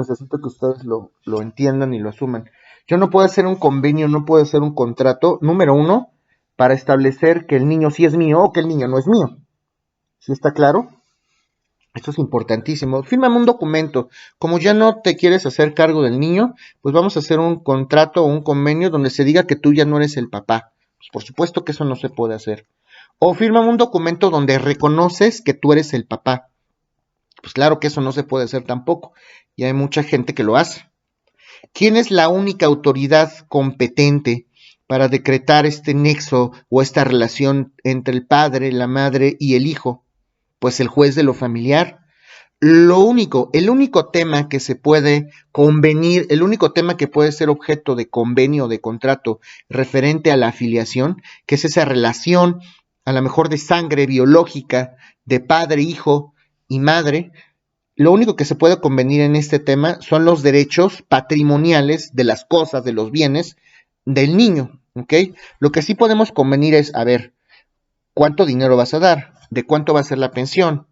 necesito que ustedes lo entiendan y lo asuman. Yo no puedo hacer un convenio, no puedo hacer un contrato, número uno, para establecer que el niño sí es mío o que el niño no es mío. ¿Sí está claro? Esto es importantísimo. Fírmame un documento. Como ya no te quieres hacer cargo del niño, pues vamos a hacer un contrato o un convenio donde se diga que tú ya no eres el papá. Pues por supuesto que eso no se puede hacer. O fírmame un documento donde reconoces que tú eres el papá. Pues claro que eso no se puede hacer tampoco. Y hay mucha gente que lo hace. ¿Quién es la única autoridad competente para decretar este nexo o esta relación entre el padre, la madre y el hijo? Pues el juez de lo familiar. El único tema que se puede convenir, el único tema que puede ser objeto de convenio o de contrato referente a la afiliación, que es esa relación a lo mejor de sangre biológica de padre, hijo y madre, lo único que se puede convenir en este tema son los derechos patrimoniales de las cosas, de los bienes del niño, ¿ok? Lo que sí podemos convenir es, a ver, ¿cuánto dinero vas a dar? ¿De cuánto va a ser la pensión?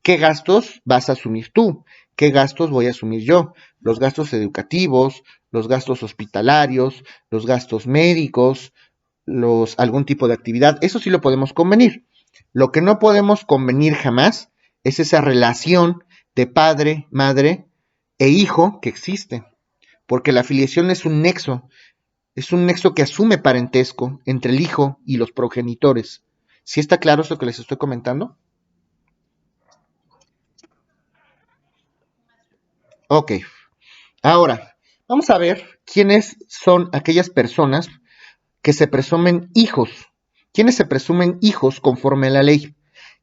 ¿Qué gastos vas a asumir tú? ¿Qué gastos voy a asumir yo? Los gastos educativos, los gastos hospitalarios, los gastos médicos, algún tipo de actividad. Eso sí lo podemos convenir. Lo que no podemos convenir jamás es esa relación de padre, madre e hijo que existe. Porque la afiliación es un nexo que asume parentesco entre el hijo y los progenitores. ¿Sí está claro eso que les estoy comentando? Ok. Ahora, vamos a ver quiénes son aquellas personas que se presumen hijos. ¿Quiénes se presumen hijos conforme a la ley?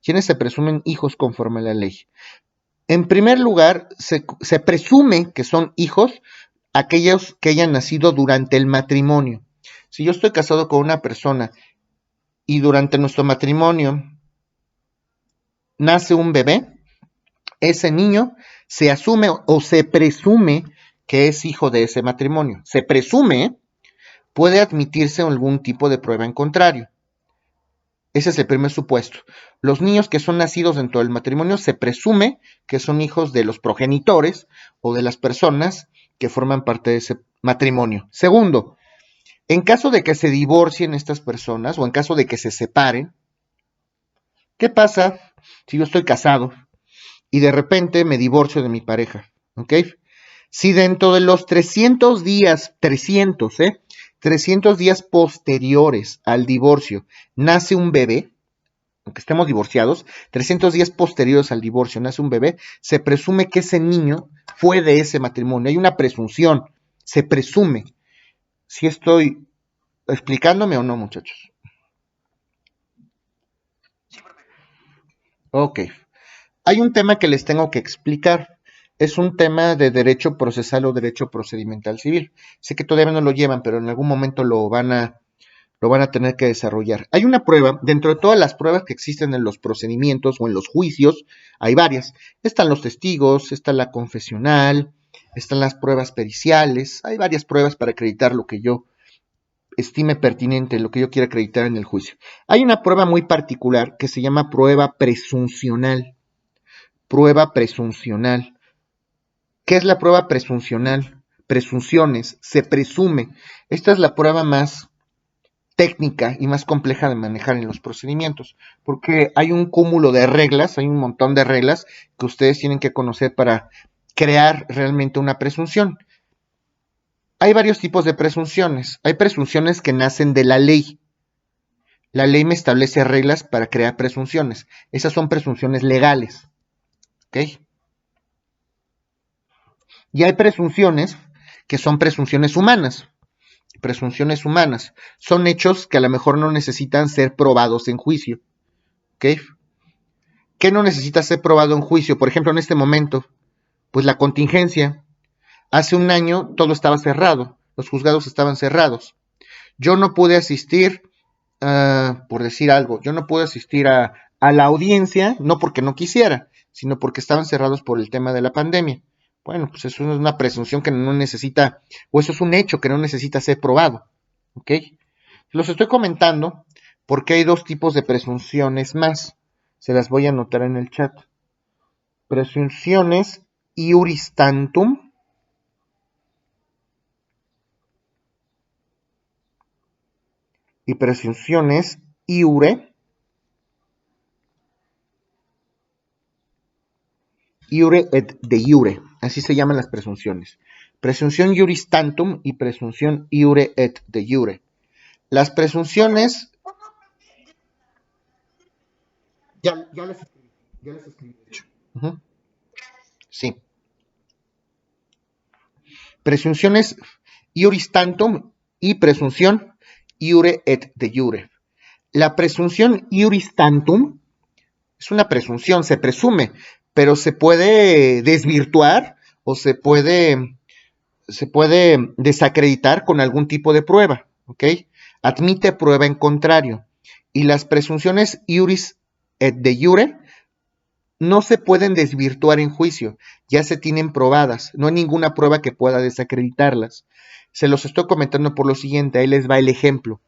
¿Quiénes se presumen hijos conforme a la ley? En primer lugar, se presume que son hijos aquellos que hayan nacido durante el matrimonio. Si yo estoy casado con una persona y durante nuestro matrimonio nace un bebé, ese niño se asume o se presume que es hijo de ese matrimonio. Se presume, puede admitirse algún tipo de prueba en contrario. Ese es el primer supuesto. Los niños que son nacidos dentro del matrimonio se presume que son hijos de los progenitores o de las personas que forman parte de ese matrimonio. Segundo, en caso de que se divorcien estas personas o en caso de que se separen, ¿qué pasa si yo estoy casado y de repente me divorcio de mi pareja? ¿Ok? Si dentro de los 300 días, 300 días posteriores al divorcio nace un bebé, aunque estemos divorciados, 300 días posteriores al divorcio nace un bebé, se presume que ese niño fue de ese matrimonio. Hay una presunción, se presume. Si estoy explicándome o no, muchachos. Ok. Hay un tema que les tengo que explicar. Es un tema de derecho procesal o derecho procedimental civil. Sé que todavía no lo llevan, pero en algún momento lo van a tener que desarrollar. Hay una prueba, dentro de todas las pruebas que existen en los procedimientos o en los juicios, hay varias. Están los testigos, está la confesional, están las pruebas periciales, hay varias pruebas para acreditar lo que yo estime pertinente, lo que yo quiera acreditar en el juicio. Hay una prueba muy particular que se llama prueba presuncional. Prueba presuncional. ¿Qué es la prueba presuncional? Presunciones, se presume. Esta es la prueba más técnica y más compleja de manejar en los procedimientos, porque hay un cúmulo de reglas, hay un montón de reglas que ustedes tienen que conocer para crear realmente una presunción. Hay varios tipos de presunciones. Hay presunciones que nacen de la ley. La ley me establece reglas para crear presunciones. Esas son presunciones legales. ¿Ok? Y hay presunciones que son presunciones humanas. Presunciones humanas. Son hechos que a lo mejor no necesitan ser probados en juicio. ¿Ok? ¿Qué no necesita ser probado en juicio? Por ejemplo, en este momento, pues la contingencia. Hace un año todo estaba cerrado, los juzgados estaban cerrados. Yo no pude asistir, por decir algo, yo no pude asistir a la audiencia, no porque no quisiera, sino porque estaban cerrados por el tema de la pandemia. Bueno, pues eso es una presunción que no necesita, o eso es un hecho que no necesita ser probado. ¿Ok? Los estoy comentando porque hay dos tipos de presunciones más. Se las voy a anotar en el chat. Presunciones iuris tantum y presunciones iure et de iure. Así se llaman las presunciones. Presunción iuris tantum y presunción iure et de iure. Las presunciones... Ya las escribí, de hecho. Uh-huh. Sí. Presunciones iuris tantum y presunción iure et de iure. La presunción iuris tantum es una presunción, se presume, pero se puede desvirtuar o se puede desacreditar con algún tipo de prueba, ¿ok? Admite prueba en contrario. Y las presunciones iuris et de iure no se pueden desvirtuar en juicio, ya se tienen probadas, no hay ninguna prueba que pueda desacreditarlas. Se los estoy comentando por lo siguiente, ahí les va el ejemplo.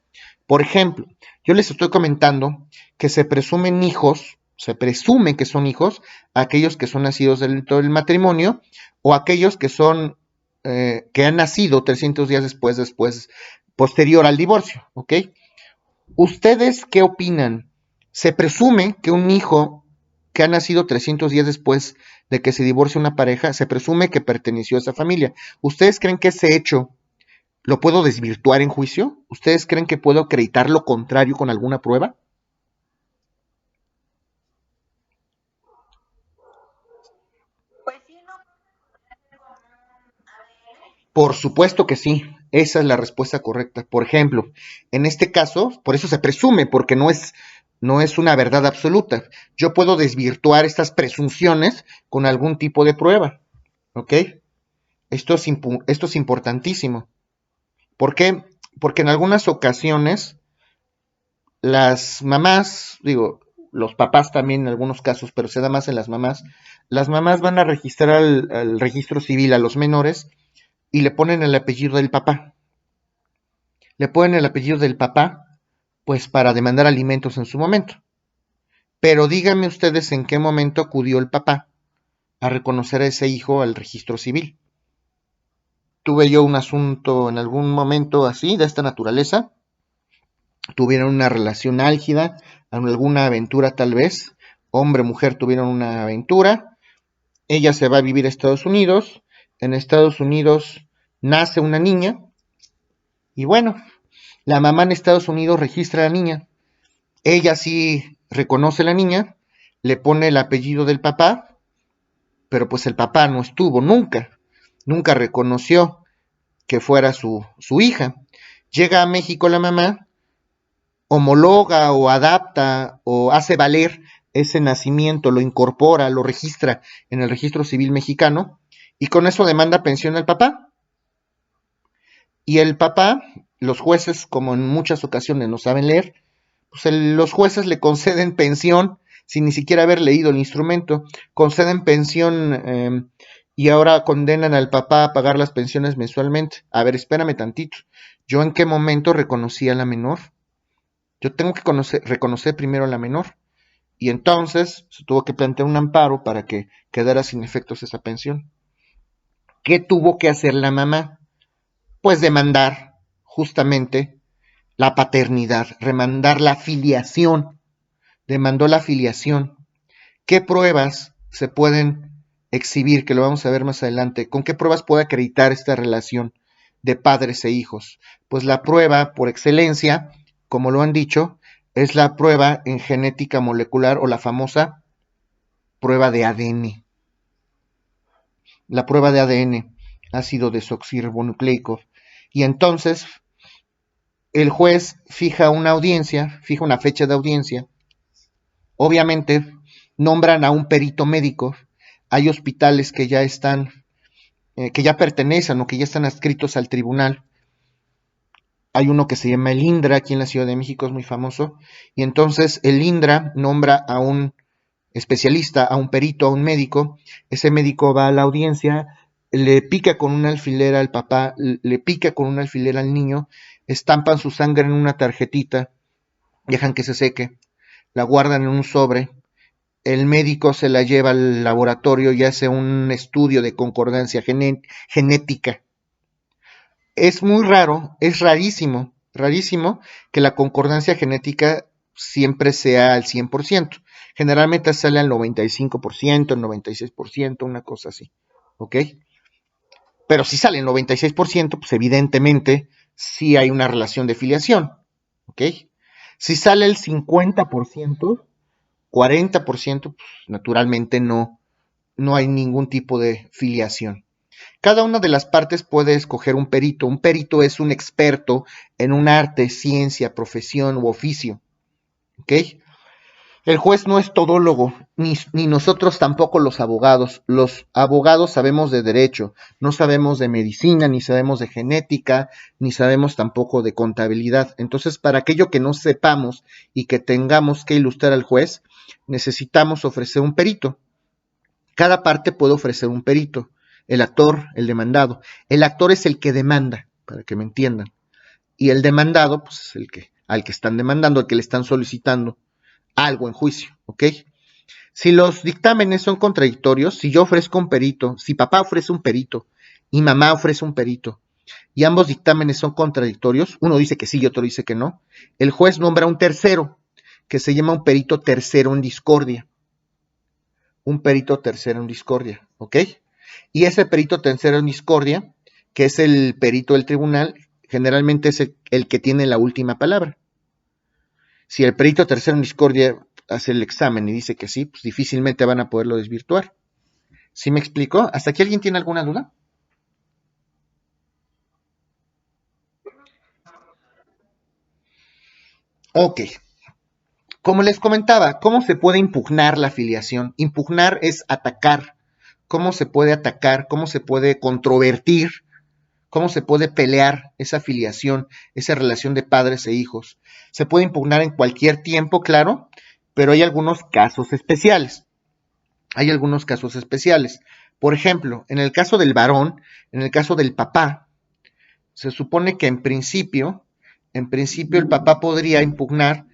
Por ejemplo, yo les estoy comentando que se presumen hijos, se presume que son hijos, aquellos que son nacidos del matrimonio o aquellos que son, que han nacido 300 días posterior al divorcio, ¿ok? ¿Ustedes qué opinan? Se presume que un hijo que ha nacido 300 días después de que se divorcie una pareja, se presume que perteneció a esa familia. ¿Ustedes creen que ese hecho lo puedo desvirtuar en juicio? ¿Ustedes creen que puedo acreditar lo contrario con alguna prueba? Por supuesto que sí, esa es la respuesta correcta. Por ejemplo, en este caso, por eso se presume, porque no es una verdad absoluta. Yo puedo desvirtuar estas presunciones con algún tipo de prueba, ¿ok? Esto es importantísimo. ¿Por qué? Porque en algunas ocasiones las mamás, digo, los papás también en algunos casos, pero se da más en las mamás van a registrar al registro civil a los menores y le ponen el apellido del papá. Le ponen el apellido del papá, pues para demandar alimentos en su momento. Pero díganme ustedes en qué momento acudió el papá a reconocer a ese hijo al registro civil. Tuve yo un asunto en algún momento así, de esta naturaleza. Tuvieron una relación álgida, alguna aventura tal vez. Hombre, mujer tuvieron una aventura. Ella se va a vivir a Estados Unidos. En Estados Unidos nace una niña. Y bueno, la mamá en Estados Unidos registra a la niña. Ella sí reconoce a la niña, le pone el apellido del papá, pero pues el papá no estuvo nunca reconoció que fuera su hija. Llega a México la mamá, homologa o adapta o hace valer ese nacimiento, lo incorpora, lo registra en el registro civil mexicano y con eso demanda pensión al papá. Y el papá, los jueces, como en muchas ocasiones no saben leer, pues los jueces le conceden pensión sin ni siquiera haber leído el instrumento, conceden pensión y ahora condenan al papá a pagar las pensiones mensualmente. A ver, espérame tantito. ¿Yo en qué momento reconocí a la menor? Yo tengo que reconocer primero a la menor. Y entonces se tuvo que plantear un amparo para que quedara sin efectos esa pensión. ¿Qué tuvo que hacer la mamá? Pues demandar justamente la paternidad, remandar la filiación, demandó la filiación. ¿Qué pruebas se pueden exhibir? Que lo vamos a ver más adelante. ¿Con qué pruebas puede acreditar esta relación de padres e hijos? Pues la prueba por excelencia, como lo han dicho, es la prueba en genética molecular o la famosa prueba de ADN. La prueba de ADN, ácido desoxirribonucleico. Y entonces el juez fija una audiencia, fija una fecha de audiencia. Obviamente nombran a un perito médico. Hay hospitales que ya están, que ya pertenecen o que ya están adscritos al tribunal. Hay uno que se llama el INDRA, aquí en la Ciudad de México, es muy famoso. Y entonces el INDRA nombra a un especialista, a un perito, a un médico. Ese médico va a la audiencia, le pica con un alfiler al papá, le pica con un alfiler al niño, estampan su sangre en una tarjetita, dejan que se seque, la guardan en un sobre. El médico se la lleva al laboratorio y hace un estudio de concordancia genética. Es muy raro, es rarísimo que la concordancia genética siempre sea al 100%. Generalmente sale al 95%, al 96%, una cosa así. ¿Ok? Pero si sale el 96%, pues evidentemente sí hay una relación de filiación. ¿Ok? Si sale el 50%, 40%, pues naturalmente no hay ningún tipo de filiación. Cada una de las partes puede escoger un perito. Un perito es un experto en un arte, ciencia, profesión u oficio. ¿Ok? El juez no es todólogo, ni nosotros tampoco los abogados. Los abogados sabemos de derecho, no sabemos de medicina, ni sabemos de genética, ni sabemos tampoco de contabilidad. Entonces, para aquello que no sepamos y que tengamos que ilustrar al juez, necesitamos ofrecer un perito. Cada parte puede ofrecer un perito. El actor, el demandado. El actor es el que demanda, para que me entiendan. Y el demandado, pues es el que, al que están demandando, al que le están solicitando algo en juicio, ¿ok? Si los dictámenes son contradictorios, si yo ofrezco un perito, si papá ofrece un perito y mamá ofrece un perito, y ambos dictámenes son contradictorios, uno dice que sí y otro dice que no, el juez nombra un tercero, que se llama un perito tercero en discordia. Un perito tercero en discordia, ¿ok? Y ese perito tercero en discordia, que es el perito del tribunal, generalmente es el que tiene la última palabra. Si el perito tercero en discordia hace el examen y dice que sí, pues difícilmente van a poderlo desvirtuar. ¿Sí me explico? ¿Hasta aquí alguien tiene alguna duda? Ok. Como les comentaba, ¿cómo se puede impugnar la filiación? Impugnar es atacar. ¿Cómo se puede atacar? ¿Cómo se puede controvertir? ¿Cómo se puede pelear esa filiación, esa relación de padres e hijos? Se puede impugnar en cualquier tiempo, claro, pero hay algunos casos especiales. Hay algunos casos especiales. Por ejemplo, en el caso del varón, en el caso del papá, se supone que en principio el papá podría impugnar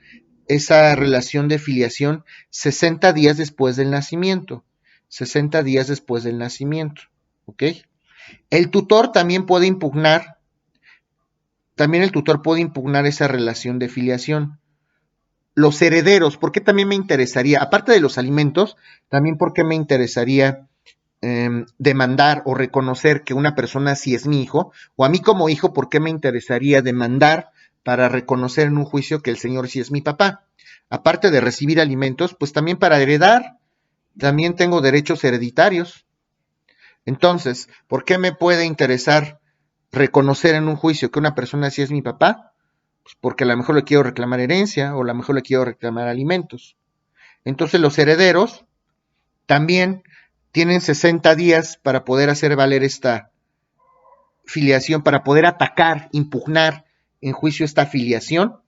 esa relación de filiación 60 días después del nacimiento. 60 días después del nacimiento. ¿Ok? El tutor también el tutor puede impugnar esa relación de filiación. Los herederos, ¿por qué también me interesaría? Aparte de los alimentos, también por qué me interesaría demandar o reconocer que una persona sí es mi hijo, o a mí como hijo, ¿por qué me interesaría demandar para reconocer en un juicio que el señor sí es mi papá? Aparte de recibir alimentos, pues también para heredar, también tengo derechos hereditarios. Entonces, ¿por qué me puede interesar reconocer en un juicio que una persona sí es mi papá? Pues porque a lo mejor le quiero reclamar herencia o a lo mejor le quiero reclamar alimentos. Entonces los herederos también tienen 60 días para poder hacer valer esta filiación, para poder atacar, impugnar en juicio esta filiación.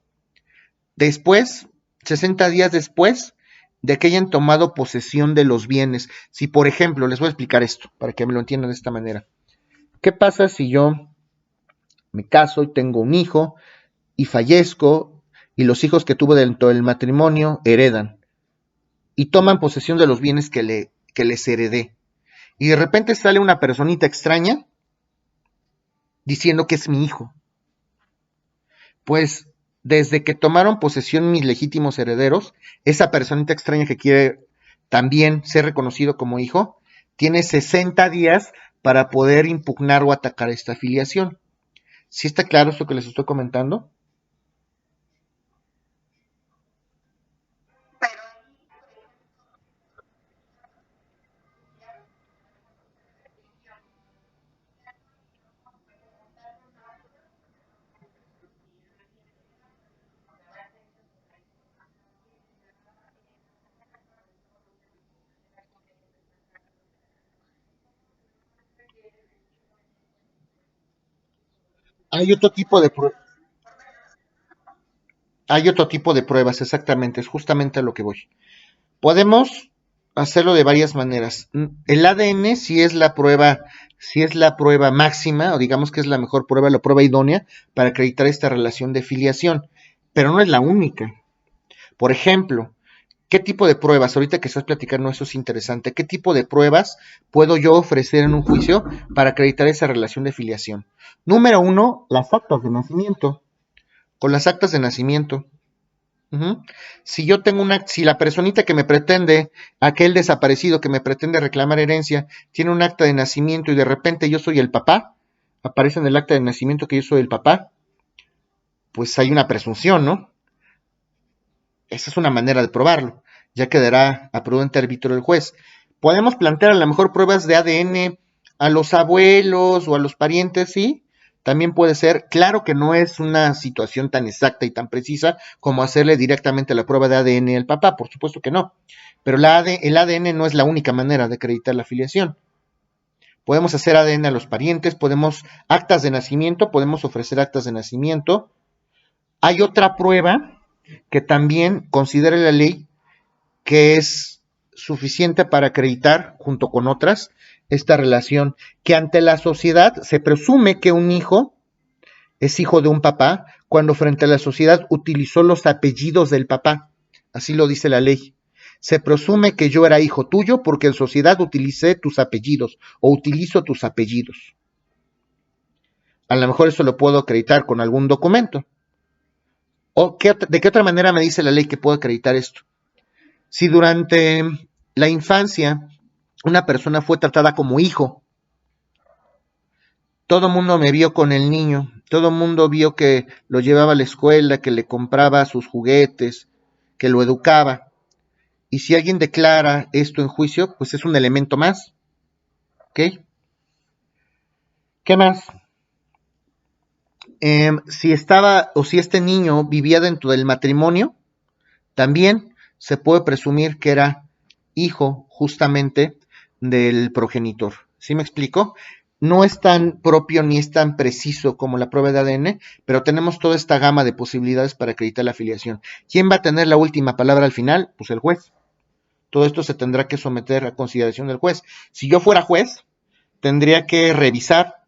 Después, 60 días después de que hayan tomado posesión de los bienes. Si, por ejemplo, les voy a explicar esto para que me lo entiendan de esta manera. ¿Qué pasa si yo me caso y tengo un hijo y fallezco y los hijos que tuve dentro del matrimonio heredan y toman posesión de los bienes que les heredé? Y de repente sale una personita extraña diciendo que es mi hijo. Pues desde que tomaron posesión mis legítimos herederos, esa personita extraña que quiere también ser reconocido como hijo, tiene 60 días para poder impugnar o atacar esta afiliación. ¿Sí está claro esto que les estoy comentando? Hay otro tipo de hay otro tipo de pruebas, exactamente, es justamente a lo que voy. Podemos hacerlo de varias maneras. El ADN si es la prueba máxima, o digamos que es la mejor prueba, la prueba idónea para acreditar esta relación de filiación, pero no es la única. Por ejemplo, ¿qué tipo de pruebas? Ahorita que estás platicando eso es interesante. ¿Qué tipo de pruebas puedo yo ofrecer en un juicio para acreditar esa relación de filiación? Número uno, las actas de nacimiento. con las actas de nacimiento. Si yo tengo si la personita que me pretende, aquel desaparecido que me pretende reclamar herencia, tiene un acta de nacimiento y de repente yo soy el papá, aparece en el acta de nacimiento que yo soy el papá, pues hay una presunción, ¿no? Esa es una manera de probarlo. Ya quedará a prudente arbitrio el juez. Podemos plantear a lo mejor pruebas de ADN a los abuelos o a los parientes, ¿sí? También puede ser, claro que no es una situación tan exacta y tan precisa como hacerle directamente la prueba de ADN al papá, por supuesto que no. Pero el ADN no es la única manera de acreditar la filiación. Podemos hacer ADN a los parientes, podemos actas de nacimiento, podemos ofrecer actas de nacimiento. Hay otra prueba que también considera la ley que es suficiente para acreditar, junto con otras, esta relación, que ante la sociedad se presume que un hijo es hijo de un papá cuando frente a la sociedad utilizó los apellidos del papá. Así lo dice la ley. Se presume que yo era hijo tuyo porque en sociedad utilicé tus apellidos o utilizo tus apellidos. A lo mejor eso lo puedo acreditar con algún documento. ¿O de qué otra manera me dice la ley que puedo acreditar esto? Si durante la infancia una persona fue tratada como hijo, todo el mundo me vio con el niño, todo el mundo vio que lo llevaba a la escuela, que le compraba sus juguetes, que lo educaba. Y si alguien declara esto en juicio, pues es un elemento más. ¿Ok? ¿Qué más? Si estaba o si este niño vivía dentro del matrimonio, también se puede presumir que era hijo justamente del progenitor. ¿Sí me explico? No es tan propio ni es tan preciso como la prueba de ADN, pero tenemos toda esta gama de posibilidades para acreditar la filiación. ¿Quién va a tener la última palabra al final? Pues el juez. Todo esto se tendrá que someter a consideración del juez. Si yo fuera juez, tendría que revisar.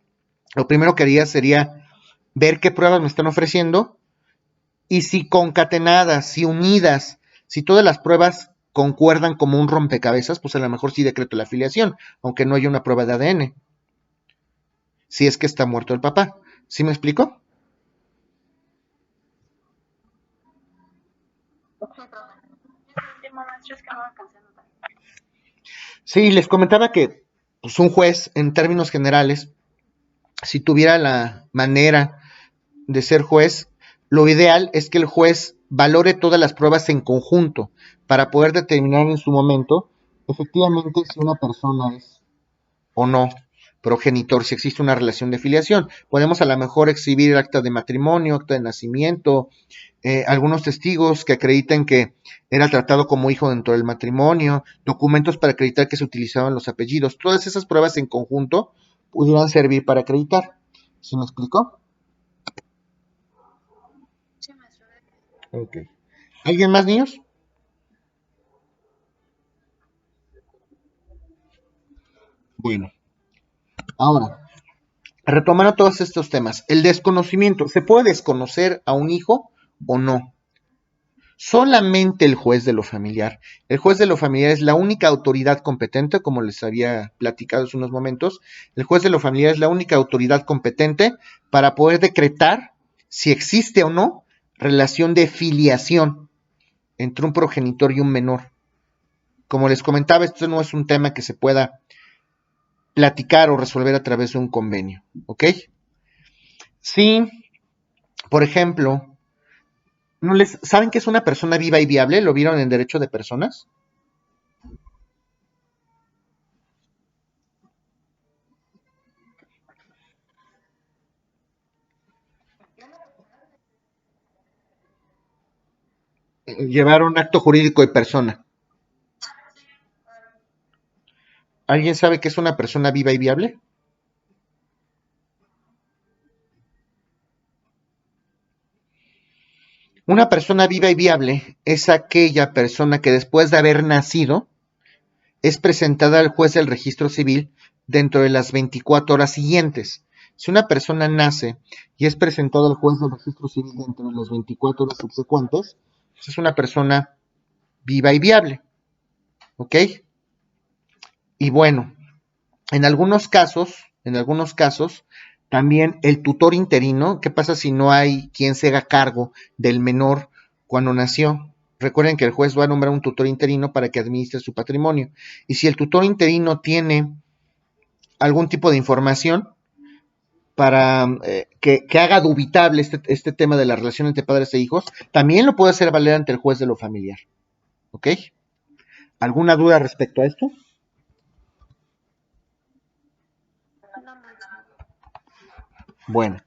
Lo primero que haría sería ver qué pruebas me están ofreciendo y si concatenadas, si unidas, si todas las pruebas concuerdan como un rompecabezas, pues a lo mejor sí decreto la filiación, aunque no haya una prueba de ADN. Si es que está muerto el papá. ¿Sí me explico? Sí, les comentaba que pues, un juez, en términos generales, si tuviera la manera de ser juez, lo ideal es que el juez valore todas las pruebas en conjunto para poder determinar en su momento efectivamente si una persona es o no progenitor, si existe una relación de filiación. Podemos a lo mejor exhibir acta de matrimonio, acta de nacimiento, algunos testigos que acrediten que era tratado como hijo dentro del matrimonio, documentos para acreditar que se utilizaban los apellidos. Todas esas pruebas en conjunto pudieran servir para acreditar. ¿Sí me explicó? Ok. ¿Alguien más, niños? Bueno, ahora, retomando todos estos temas, el desconocimiento, ¿se puede desconocer a un hijo o no? Solamente el juez de lo familiar. El juez de lo familiar es la única autoridad competente, como les había platicado hace unos momentos. El juez de lo familiar es la única autoridad competente para poder decretar si existe o no relación de filiación entre un progenitor y un menor. Como les comentaba, esto no es un tema que se pueda platicar o resolver a través de un convenio, ¿ok? Si, por ejemplo, ¿no les saben que es una persona viva y viable? ¿Lo vieron en Derecho de Personas? Llevar un acto jurídico de persona. ¿Alguien sabe que es una persona viva y viable? Una persona viva y viable es aquella persona que después de haber nacido es presentada al juez del registro civil dentro de las 24 horas siguientes. Si una persona nace y es presentada al juez del registro civil dentro de las 24 horas subsecuentes, pues es una persona viva y viable. ¿Ok? Y bueno, en algunos casos, También el tutor interino, ¿qué pasa si no hay quien se haga cargo del menor cuando nació? Recuerden que el juez va a nombrar un tutor interino para que administre su patrimonio. Y si el tutor interino tiene algún tipo de información para que haga dubitable este tema de la relación entre padres e hijos, también lo puede hacer valer ante el juez de lo familiar. ¿Ok? ¿Alguna duda respecto a esto? No mucho. Bueno,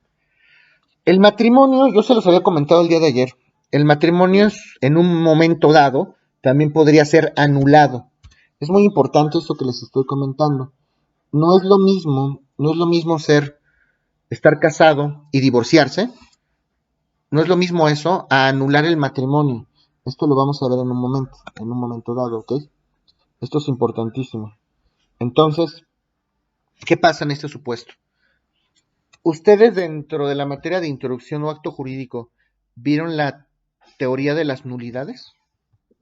el matrimonio, yo se los había comentado el día de ayer, el matrimonio en un momento dado también podría ser anulado. Es muy importante esto que les estoy comentando. No es lo mismo estar casado y divorciarse, no es lo mismo eso a anular el matrimonio. Esto lo vamos a ver en un momento dado, ¿ok? Esto es importantísimo. Entonces, ¿qué pasa en este supuesto? Ustedes dentro de la materia de introducción o acto jurídico, ¿vieron la teoría de las nulidades? Yo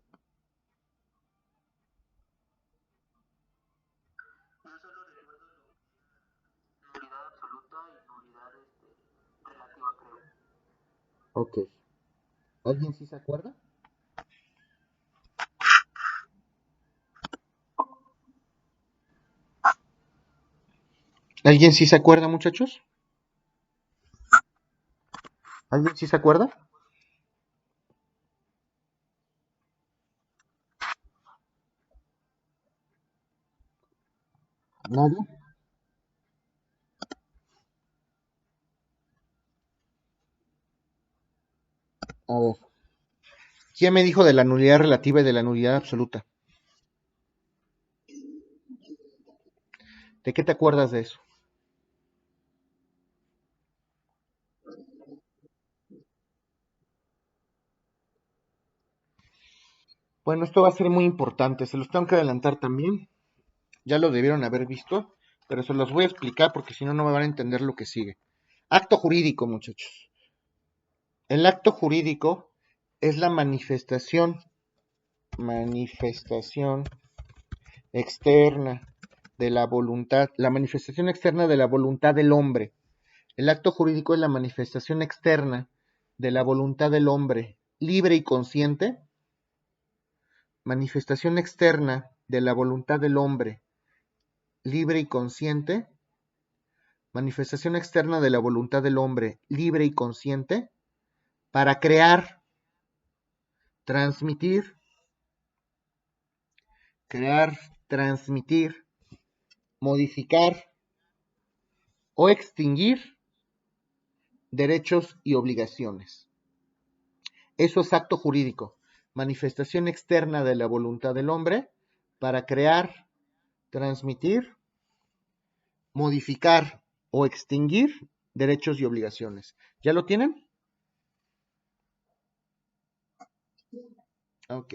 solo recuerdo lo que era nulidad absoluta y nulidad relativa, creo. Ok. ¿Alguien sí se acuerda? ¿Alguien sí se acuerda, muchachos? ¿Alguien sí se acuerda? ¿Nadie? A ver. ¿Quién me dijo de la nulidad relativa y de la nulidad absoluta? ¿De qué te acuerdas de eso? Bueno, esto va a ser muy importante, se los tengo que adelantar también, ya lo debieron haber visto, pero se los voy a explicar porque si no, no me van a entender lo que sigue. Acto jurídico, muchachos. El acto jurídico es la manifestación externa de la voluntad, la manifestación externa de la voluntad del hombre. El acto jurídico es la manifestación externa de la voluntad del hombre, libre y consciente, manifestación externa de la voluntad del hombre, libre y consciente, manifestación externa de la voluntad del hombre, libre y consciente, para transmitir, crear, transmitir, modificar o extinguir derechos y obligaciones. Eso es acto jurídico, manifestación externa de la voluntad del hombre para crear, transmitir, modificar o extinguir derechos y obligaciones. ¿Ya lo tienen? Ok.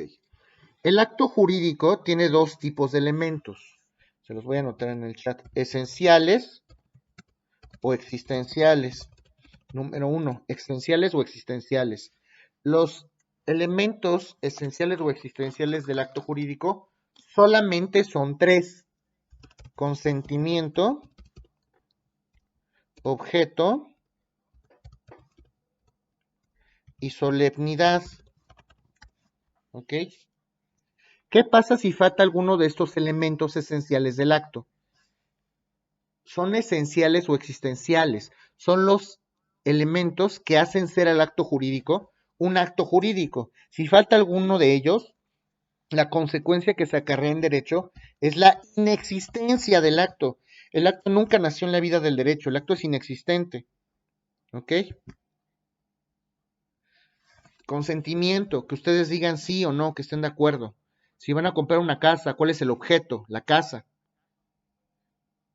El acto jurídico tiene dos tipos de elementos. Se los voy a anotar en el chat. Esenciales o existenciales. Número uno, esenciales o existenciales. Los elementos esenciales o existenciales del acto jurídico solamente son tres: consentimiento, objeto y solemnidad. ¿Ok? ¿Qué pasa si falta alguno de estos elementos esenciales del acto? Son esenciales o existenciales. Son los elementos que hacen ser al acto jurídico un acto jurídico. Si falta alguno de ellos, la consecuencia que se acarrea en derecho es la inexistencia del acto. El acto nunca nació en la vida del derecho, el acto es inexistente. ¿Ok? Consentimiento, que ustedes digan sí o no, que estén de acuerdo. Si van a comprar una casa, ¿cuál es el objeto? La casa.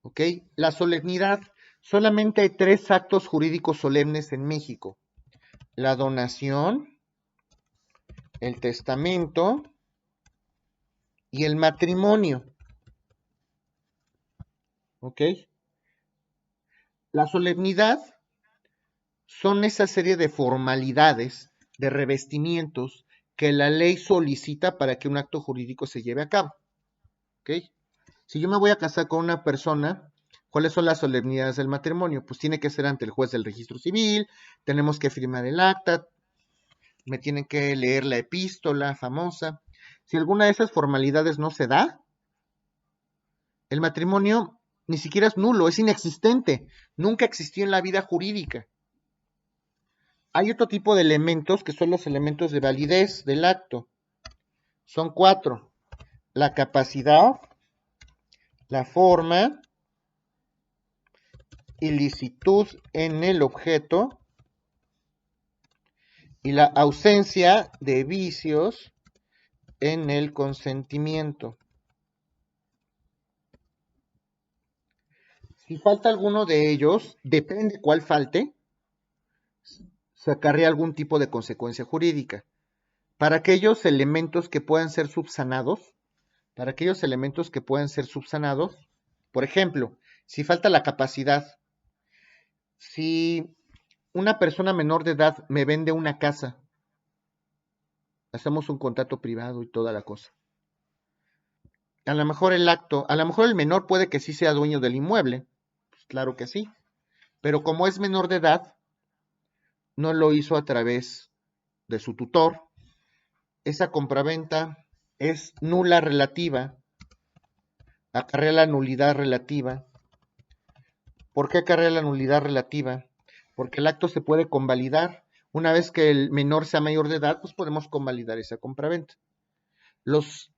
¿Ok? La solemnidad. Solamente hay tres actos jurídicos solemnes en México: la donación, el testamento y el matrimonio. ¿Ok? La solemnidad son esa serie de formalidades, de revestimientos que la ley solicita para que un acto jurídico se lleve a cabo. ¿Ok? Si yo me voy a casar con una persona, ¿Cuáles son las solemnidades del matrimonio? Pues tiene que ser ante el juez del registro civil, tenemos que firmar el acta, me tienen que leer la epístola famosa. Si alguna de esas formalidades no se da, el matrimonio ni siquiera es nulo, es inexistente, nunca existió en la vida jurídica. Hay otro tipo de elementos que son los elementos de validez del acto. Son 4: la capacidad, la forma, ilicitud en el objeto y la ausencia de vicios en el consentimiento. Si falta alguno de ellos, depende cuál falte, se acarrea algún tipo de consecuencia jurídica. Para aquellos elementos que puedan ser subsanados, por ejemplo, si falta la capacidad, si una persona menor de edad me vende una casa, hacemos un contrato privado y toda la cosa. A lo mejor el menor puede que sí sea dueño del inmueble, pues claro que sí, pero como es menor de edad, no lo hizo a través de su tutor, esa compraventa es nula relativa, acarrea la nulidad relativa. ¿Por qué acarrea la nulidad relativa? Porque el acto se puede convalidar. Una vez que el menor sea mayor de edad, pues podemos convalidar esa compraventa. Los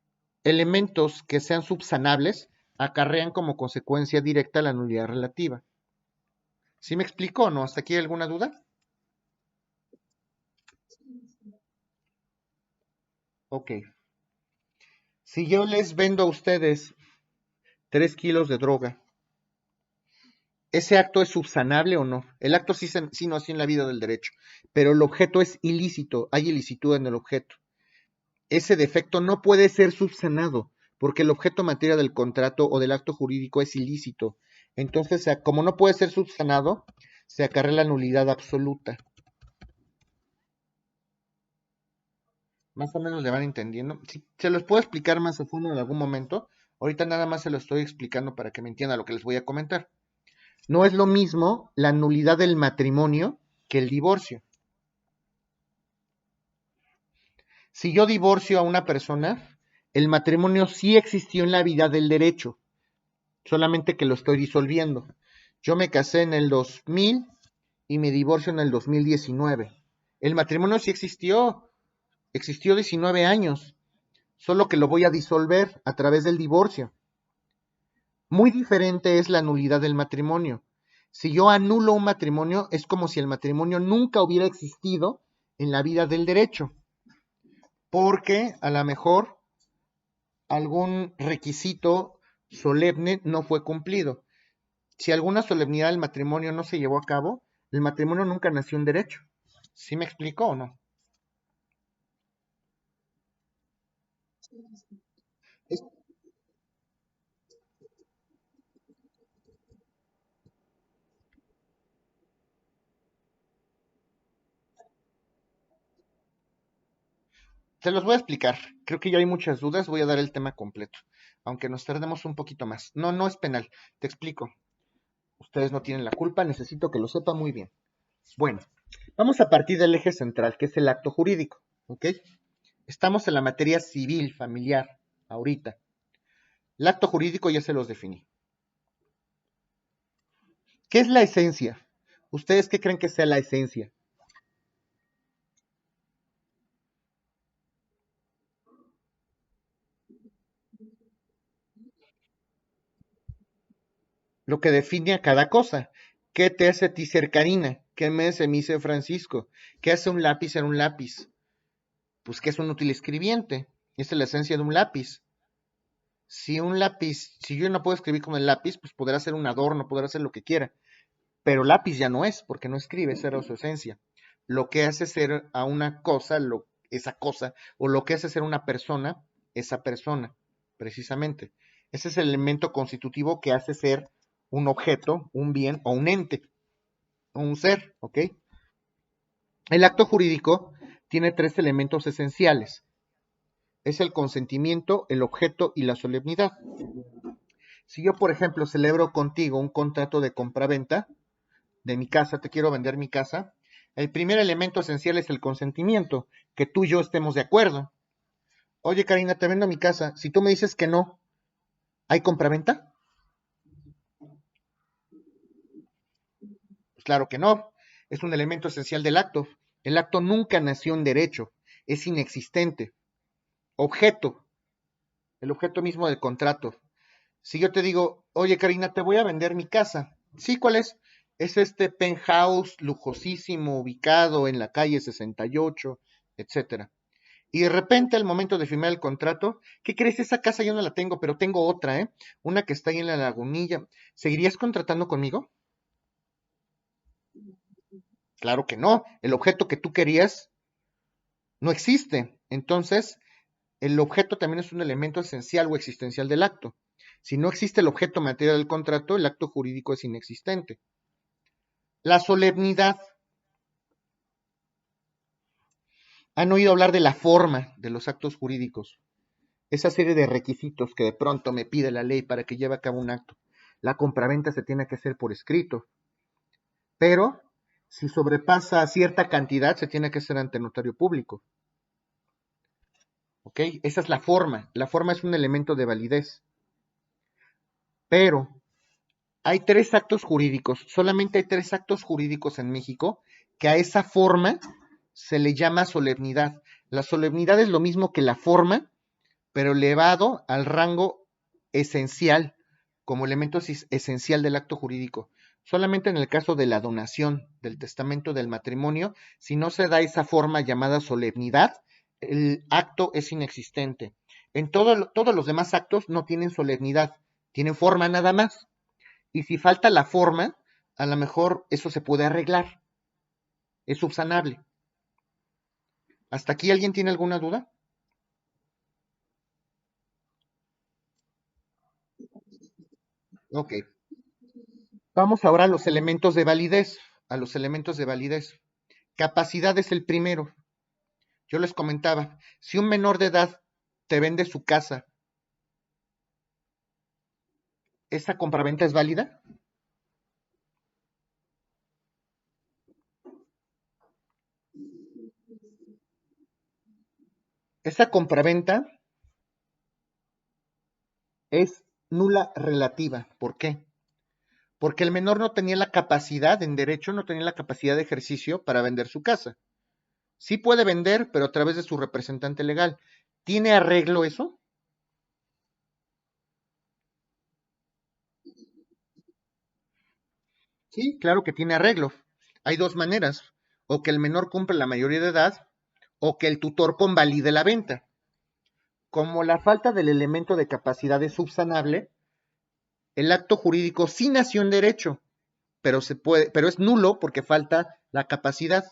elementos que sean subsanables acarrean como consecuencia directa la nulidad relativa. ¿Sí me explico o no? ¿Hasta aquí hay alguna duda? Ok. Si yo les vendo a ustedes 3 kilos de droga, ¿ese acto es subsanable o no? El acto sí nació en la vida del derecho, pero el objeto es ilícito, hay ilicitud en el objeto. Ese defecto no puede ser subsanado, porque el objeto materia del contrato o del acto jurídico es ilícito. Entonces, como no puede ser subsanado, se acarrea la nulidad absoluta. Más o menos le van entendiendo. Sí, se los puedo explicar más a fondo en algún momento. Ahorita nada más se lo estoy explicando para que me entienda lo que les voy a comentar. No es lo mismo la nulidad del matrimonio que el divorcio. Si yo divorcio a una persona, el matrimonio sí existió en la vida del derecho, solamente que lo estoy disolviendo. Yo me casé en el 2000 y me divorcio en el 2019. El matrimonio sí existió 19 años, solo que lo voy a disolver a través del divorcio. Muy diferente es la nulidad del matrimonio. Si yo anulo un matrimonio, es como si el matrimonio nunca hubiera existido en la vida del derecho, porque a lo mejor algún requisito solemne no fue cumplido. Si alguna solemnidad del matrimonio no se llevó a cabo, el matrimonio nunca nació en derecho. ¿Sí me explico o no? Se los voy a explicar. Creo que ya hay muchas dudas. Voy a dar el tema completo. Aunque nos tardemos un poquito más. No, no es penal. Te explico. Ustedes no tienen la culpa. Necesito que lo sepa muy bien. Bueno, vamos a partir del eje central, que es el acto jurídico. ¿Ok? Estamos en la materia civil, familiar, ahorita. El acto jurídico ya se los definí. ¿Qué es la esencia? ¿Ustedes qué creen que sea la esencia? Lo que define a cada cosa. ¿Qué te hace a ti ser Karina? ¿Qué me hace a mí ser Francisco? ¿Qué hace un lápiz ser un lápiz? Pues que es un útil escribiente. Esa es la esencia de un lápiz. Si yo no puedo escribir con el lápiz, pues podrá ser un adorno, podrá ser lo que quiera. Pero lápiz ya no es, porque no escribe, esa era su esencia. Lo que hace ser a una cosa, esa cosa, o lo que hace ser una persona, esa persona, precisamente. Ese es el elemento constitutivo que hace ser un objeto, un bien o un ente, o un ser, ¿ok? El acto jurídico tiene 3 elementos esenciales. Es el consentimiento, el objeto y la solemnidad. Si yo, por ejemplo, celebro contigo un contrato de compraventa de mi casa, te quiero vender mi casa, el primer elemento esencial es el consentimiento, que tú y yo estemos de acuerdo. Oye, Karina, te vendo mi casa. Si tú me dices que no, ¿hay compraventa? Pues claro que no. Es un elemento esencial del acto. El acto nunca nació en derecho, es inexistente. Objeto, el objeto mismo del contrato. Si yo te digo, oye Karina, te voy a vender mi casa. Sí, ¿cuál es? Es este penthouse lujosísimo ubicado en la calle 68, etcétera. Y de repente, al momento de firmar el contrato, ¿qué crees? Esa casa yo no la tengo, pero tengo otra, ¿eh? Una que está ahí en la lagunilla. ¿Seguirías contratando conmigo? Claro que no. El objeto que tú querías no existe. Entonces, el objeto también es un elemento esencial o existencial del acto. Si no existe el objeto material del contrato, el acto jurídico es inexistente. La solemnidad. ¿Han oído hablar de la forma de los actos jurídicos? Esa serie de requisitos que de pronto me pide la ley para que lleve a cabo un acto. La compraventa se tiene que hacer por escrito, pero si sobrepasa cierta cantidad se tiene que hacer ante notario público. ¿Ok? Esa es la forma. La forma es un elemento de validez. Pero hay tres actos jurídicos, solamente hay tres actos jurídicos en México que a esa forma se le llama solemnidad. La solemnidad es lo mismo que la forma, pero elevado al rango esencial, como elemento esencial del acto jurídico. Solamente en el caso de la donación, del testamento, del matrimonio, si no se da esa forma llamada solemnidad, el acto es inexistente. En todos los demás actos no tienen solemnidad, tienen forma nada más. Y si falta la forma, a lo mejor eso se puede arreglar, es subsanable. ¿Hasta aquí alguien tiene alguna duda? Ok. Vamos ahora a los elementos de validez. A los elementos de validez. Capacidad es el primero. Yo les comentaba, si un menor de edad te vende su casa, ¿esa compraventa es válida? Esa compraventa es nula relativa. ¿Por qué? Porque el menor no tenía la capacidad, en derecho, no tenía la capacidad de ejercicio para vender su casa. Sí puede vender, pero a través de su representante legal. ¿Tiene arreglo eso? Sí, claro que tiene arreglo. Hay dos maneras, o que el menor cumpla la mayoría de edad, o que el tutor convalide la venta. Como la falta del elemento de capacidad es subsanable, el acto jurídico sí nació en derecho, pero es nulo porque falta la capacidad.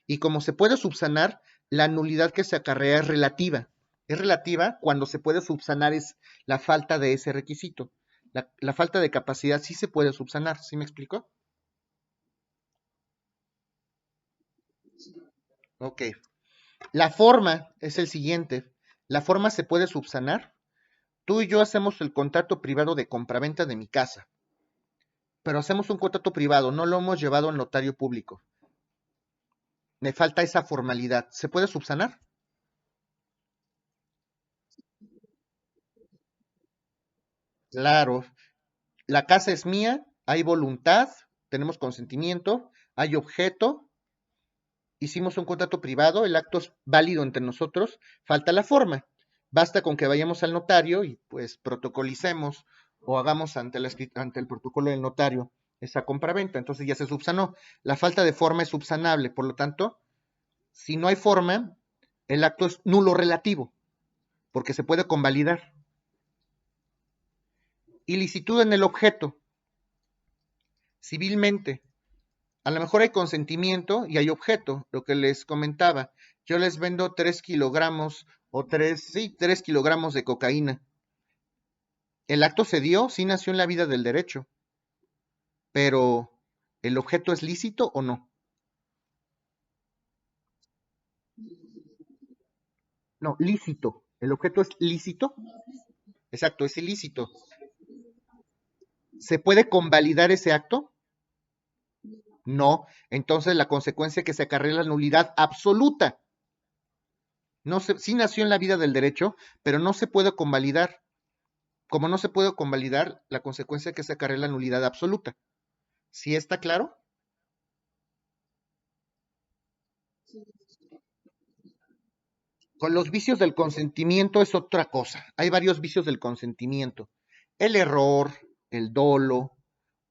Y como se puede subsanar, la nulidad que se acarrea es relativa. Es relativa cuando se puede subsanar es la falta de ese requisito. La falta de capacidad sí se puede subsanar, ¿sí me explico? Ok. La forma es el siguiente. La forma se puede subsanar. Tú y yo hacemos el contrato privado de compraventa de mi casa, pero hacemos un contrato privado, no lo hemos llevado al notario público. Me falta esa formalidad. ¿Se puede subsanar? Claro. La casa es mía, hay voluntad, tenemos consentimiento, hay objeto, hicimos un contrato privado, el acto es válido entre nosotros, falta la forma. Basta con que vayamos al notario y pues protocolicemos o hagamos ante el protocolo del notario esa compraventa, entonces ya se subsanó. La falta de forma es subsanable, por lo tanto, si no hay forma, el acto es nulo relativo, porque se puede convalidar. Ilicitud en el objeto, civilmente. A lo mejor hay consentimiento y hay objeto, lo que les comentaba. Yo les vendo 3 kilogramos o 3 kilogramos de cocaína. El acto se dio, sí nació en la vida del derecho, pero ¿el objeto es lícito o no? No, lícito. ¿El objeto es lícito? Exacto, es ilícito. ¿Se puede convalidar ese acto? No. Entonces la consecuencia que se acarrea es la nulidad absoluta. No se, sí nació en la vida del derecho, pero no se puede convalidar. Como no se puede convalidar, la consecuencia que se acarrea es la nulidad absoluta. ¿Sí está claro? Con los vicios del consentimiento es otra cosa. Hay varios vicios del consentimiento. El error, el dolo,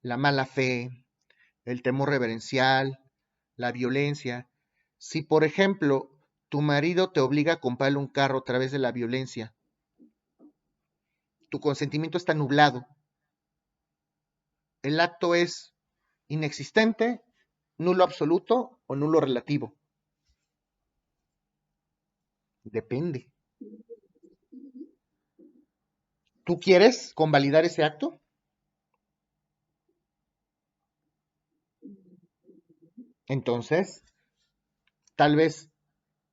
la mala fe, el temor reverencial, la violencia. Si, por ejemplo, tu marido te obliga a comprarle un carro a través de la violencia, tu consentimiento está nublado. El acto es inexistente, nulo absoluto o nulo relativo. Depende. ¿Tú quieres convalidar ese acto? Entonces, tal vez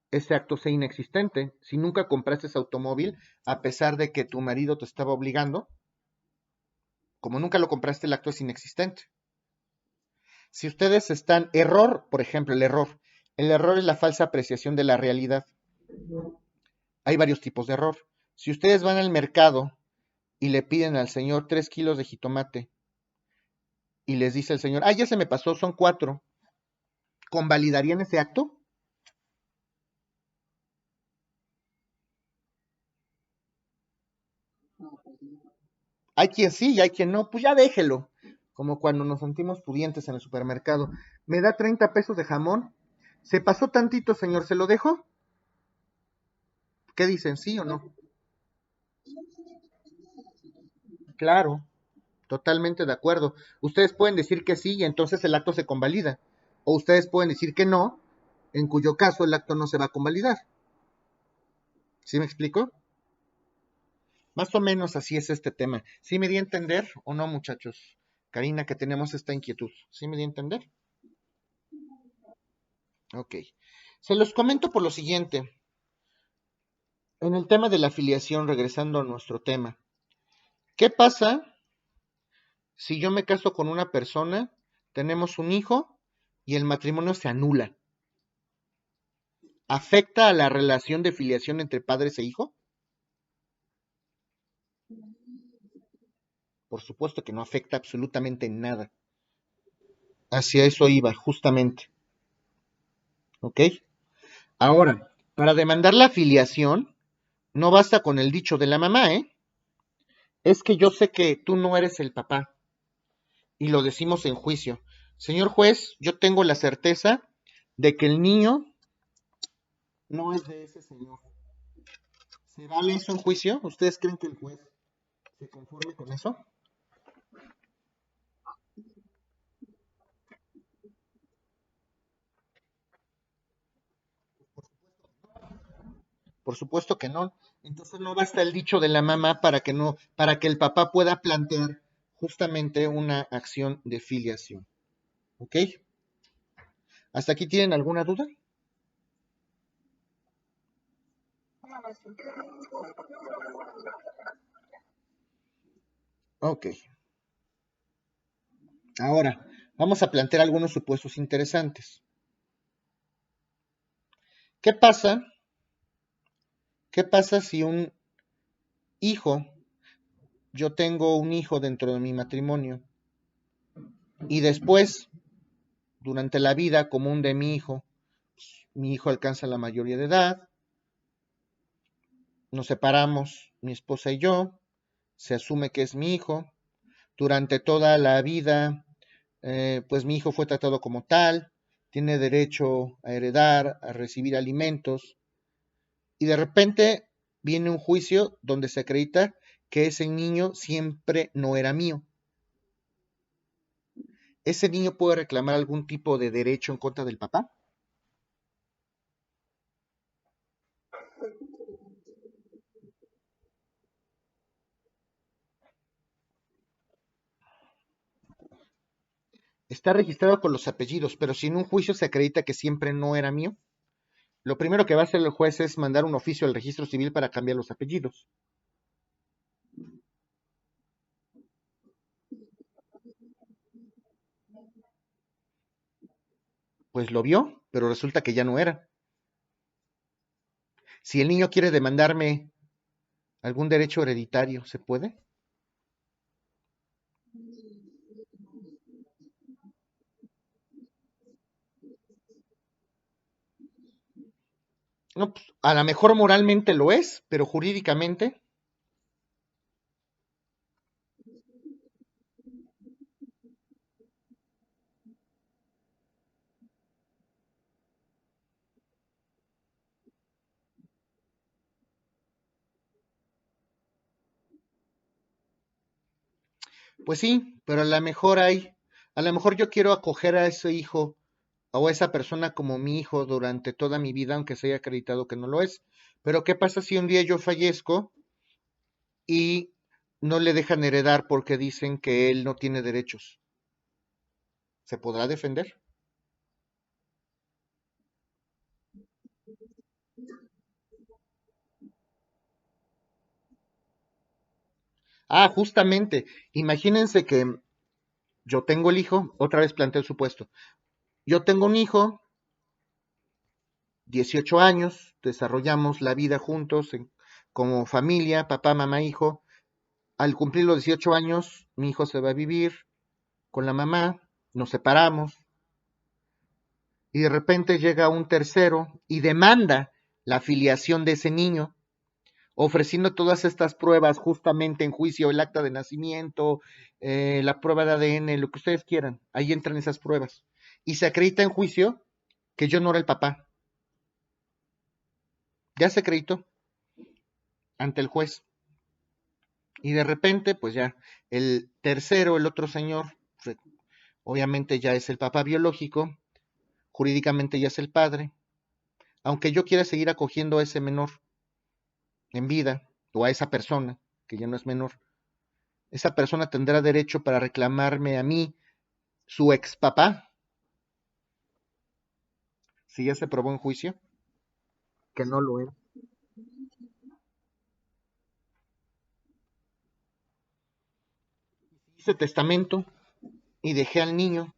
ese acto sea inexistente. Si nunca compraste ese automóvil, a pesar de que tu marido te estaba obligando, como nunca lo compraste, el acto es inexistente. Si ustedes están, error, por ejemplo, el error es la falsa apreciación de la realidad. Hay varios tipos de error. Si ustedes van al mercado y le piden al señor 3 kilos de jitomate y les dice el señor, ya se me pasó, son 4, ¿convalidarían ese acto? Hay quien sí y hay quien no, pues ya déjelo. Como cuando nos sentimos pudientes en el supermercado. ¿Me da 30 pesos de jamón? ¿Se pasó tantito, señor? ¿Se lo dejo? ¿Qué dicen? ¿Sí o no? Claro, totalmente de acuerdo. Ustedes pueden decir que sí y entonces el acto se convalida. O ustedes pueden decir que no, en cuyo caso el acto no se va a convalidar. ¿Sí me explico? Más o menos así es este tema. ¿Sí me di a entender o no, muchachos? Karina, que tenemos esta inquietud. ¿Sí me di a entender? Ok. Se los comento por lo siguiente. En el tema de la afiliación, regresando a nuestro tema, ¿qué pasa si yo me caso con una persona, tenemos un hijo y el matrimonio se anula? ¿Afecta a la relación de filiación entre padres e hijo? Por supuesto que no afecta absolutamente en nada. Hacia eso iba, justamente. ¿Ok? Ahora, para demandar la filiación, no basta con el dicho de la mamá, ¿eh? Es que yo sé que tú no eres el papá. Y lo decimos en juicio. Señor juez, yo tengo la certeza de que el niño no es de ese señor. ¿Se vale eso en juicio? ¿Ustedes creen que el juez se conforme con eso? Por supuesto que no. Entonces no basta el dicho de la mamá para que no, para que el papá pueda plantear justamente una acción de filiación. ¿Ok? ¿Hasta aquí tienen alguna duda? Ok. Ahora, vamos a plantear algunos supuestos interesantes. ¿Qué pasa? ¿Qué pasa si un hijo, yo tengo un hijo dentro de mi matrimonio y después, durante la vida común de mi hijo alcanza la mayoría de edad, nos separamos, mi esposa y yo, se asume que es mi hijo, durante toda la vida, pues mi hijo fue tratado como tal, tiene derecho a heredar, a recibir alimentos, y de repente viene un juicio donde se acredita que ese niño siempre no era mío. ¿Ese niño puede reclamar algún tipo de derecho en contra del papá? Está registrado con los apellidos, pero si en un juicio se acredita que siempre no era mío, lo primero que va a hacer el juez es mandar un oficio al registro civil para cambiar los apellidos. Pues lo vio, pero resulta que ya no era. Si el niño quiere demandarme algún derecho hereditario, ¿se puede? No, pues, a lo mejor moralmente lo es, pero jurídicamente, pues sí, pero a lo mejor yo quiero acoger a ese hijo o a esa persona como mi hijo durante toda mi vida, aunque se haya acreditado que no lo es. Pero ¿qué pasa si un día yo fallezco y no le dejan heredar porque dicen que él no tiene derechos? ¿Se podrá defender? Ah, justamente, imagínense que yo tengo el hijo, otra vez planteo el supuesto. Yo tengo un hijo, 18 años, desarrollamos la vida juntos como familia, papá, mamá, hijo. Al cumplir los 18 años, mi hijo se va a vivir con la mamá, nos separamos y de repente llega un tercero y demanda la afiliación de ese niño, ofreciendo todas estas pruebas justamente en juicio, el acta de nacimiento, la prueba de ADN, lo que ustedes quieran. Ahí entran esas pruebas. Y se acredita en juicio que yo no era el papá. Ya se acreditó ante el juez. Y de repente, pues ya, el tercero, el otro señor, obviamente ya es el papá biológico, jurídicamente ya es el padre, aunque yo quiera seguir acogiendo a ese menor en vida, o a esa persona, que ya no es menor, esa persona tendrá derecho para reclamarme a mí, su ex papá, si ya se probó en juicio, que no lo era. Hice testamento y dejé al niño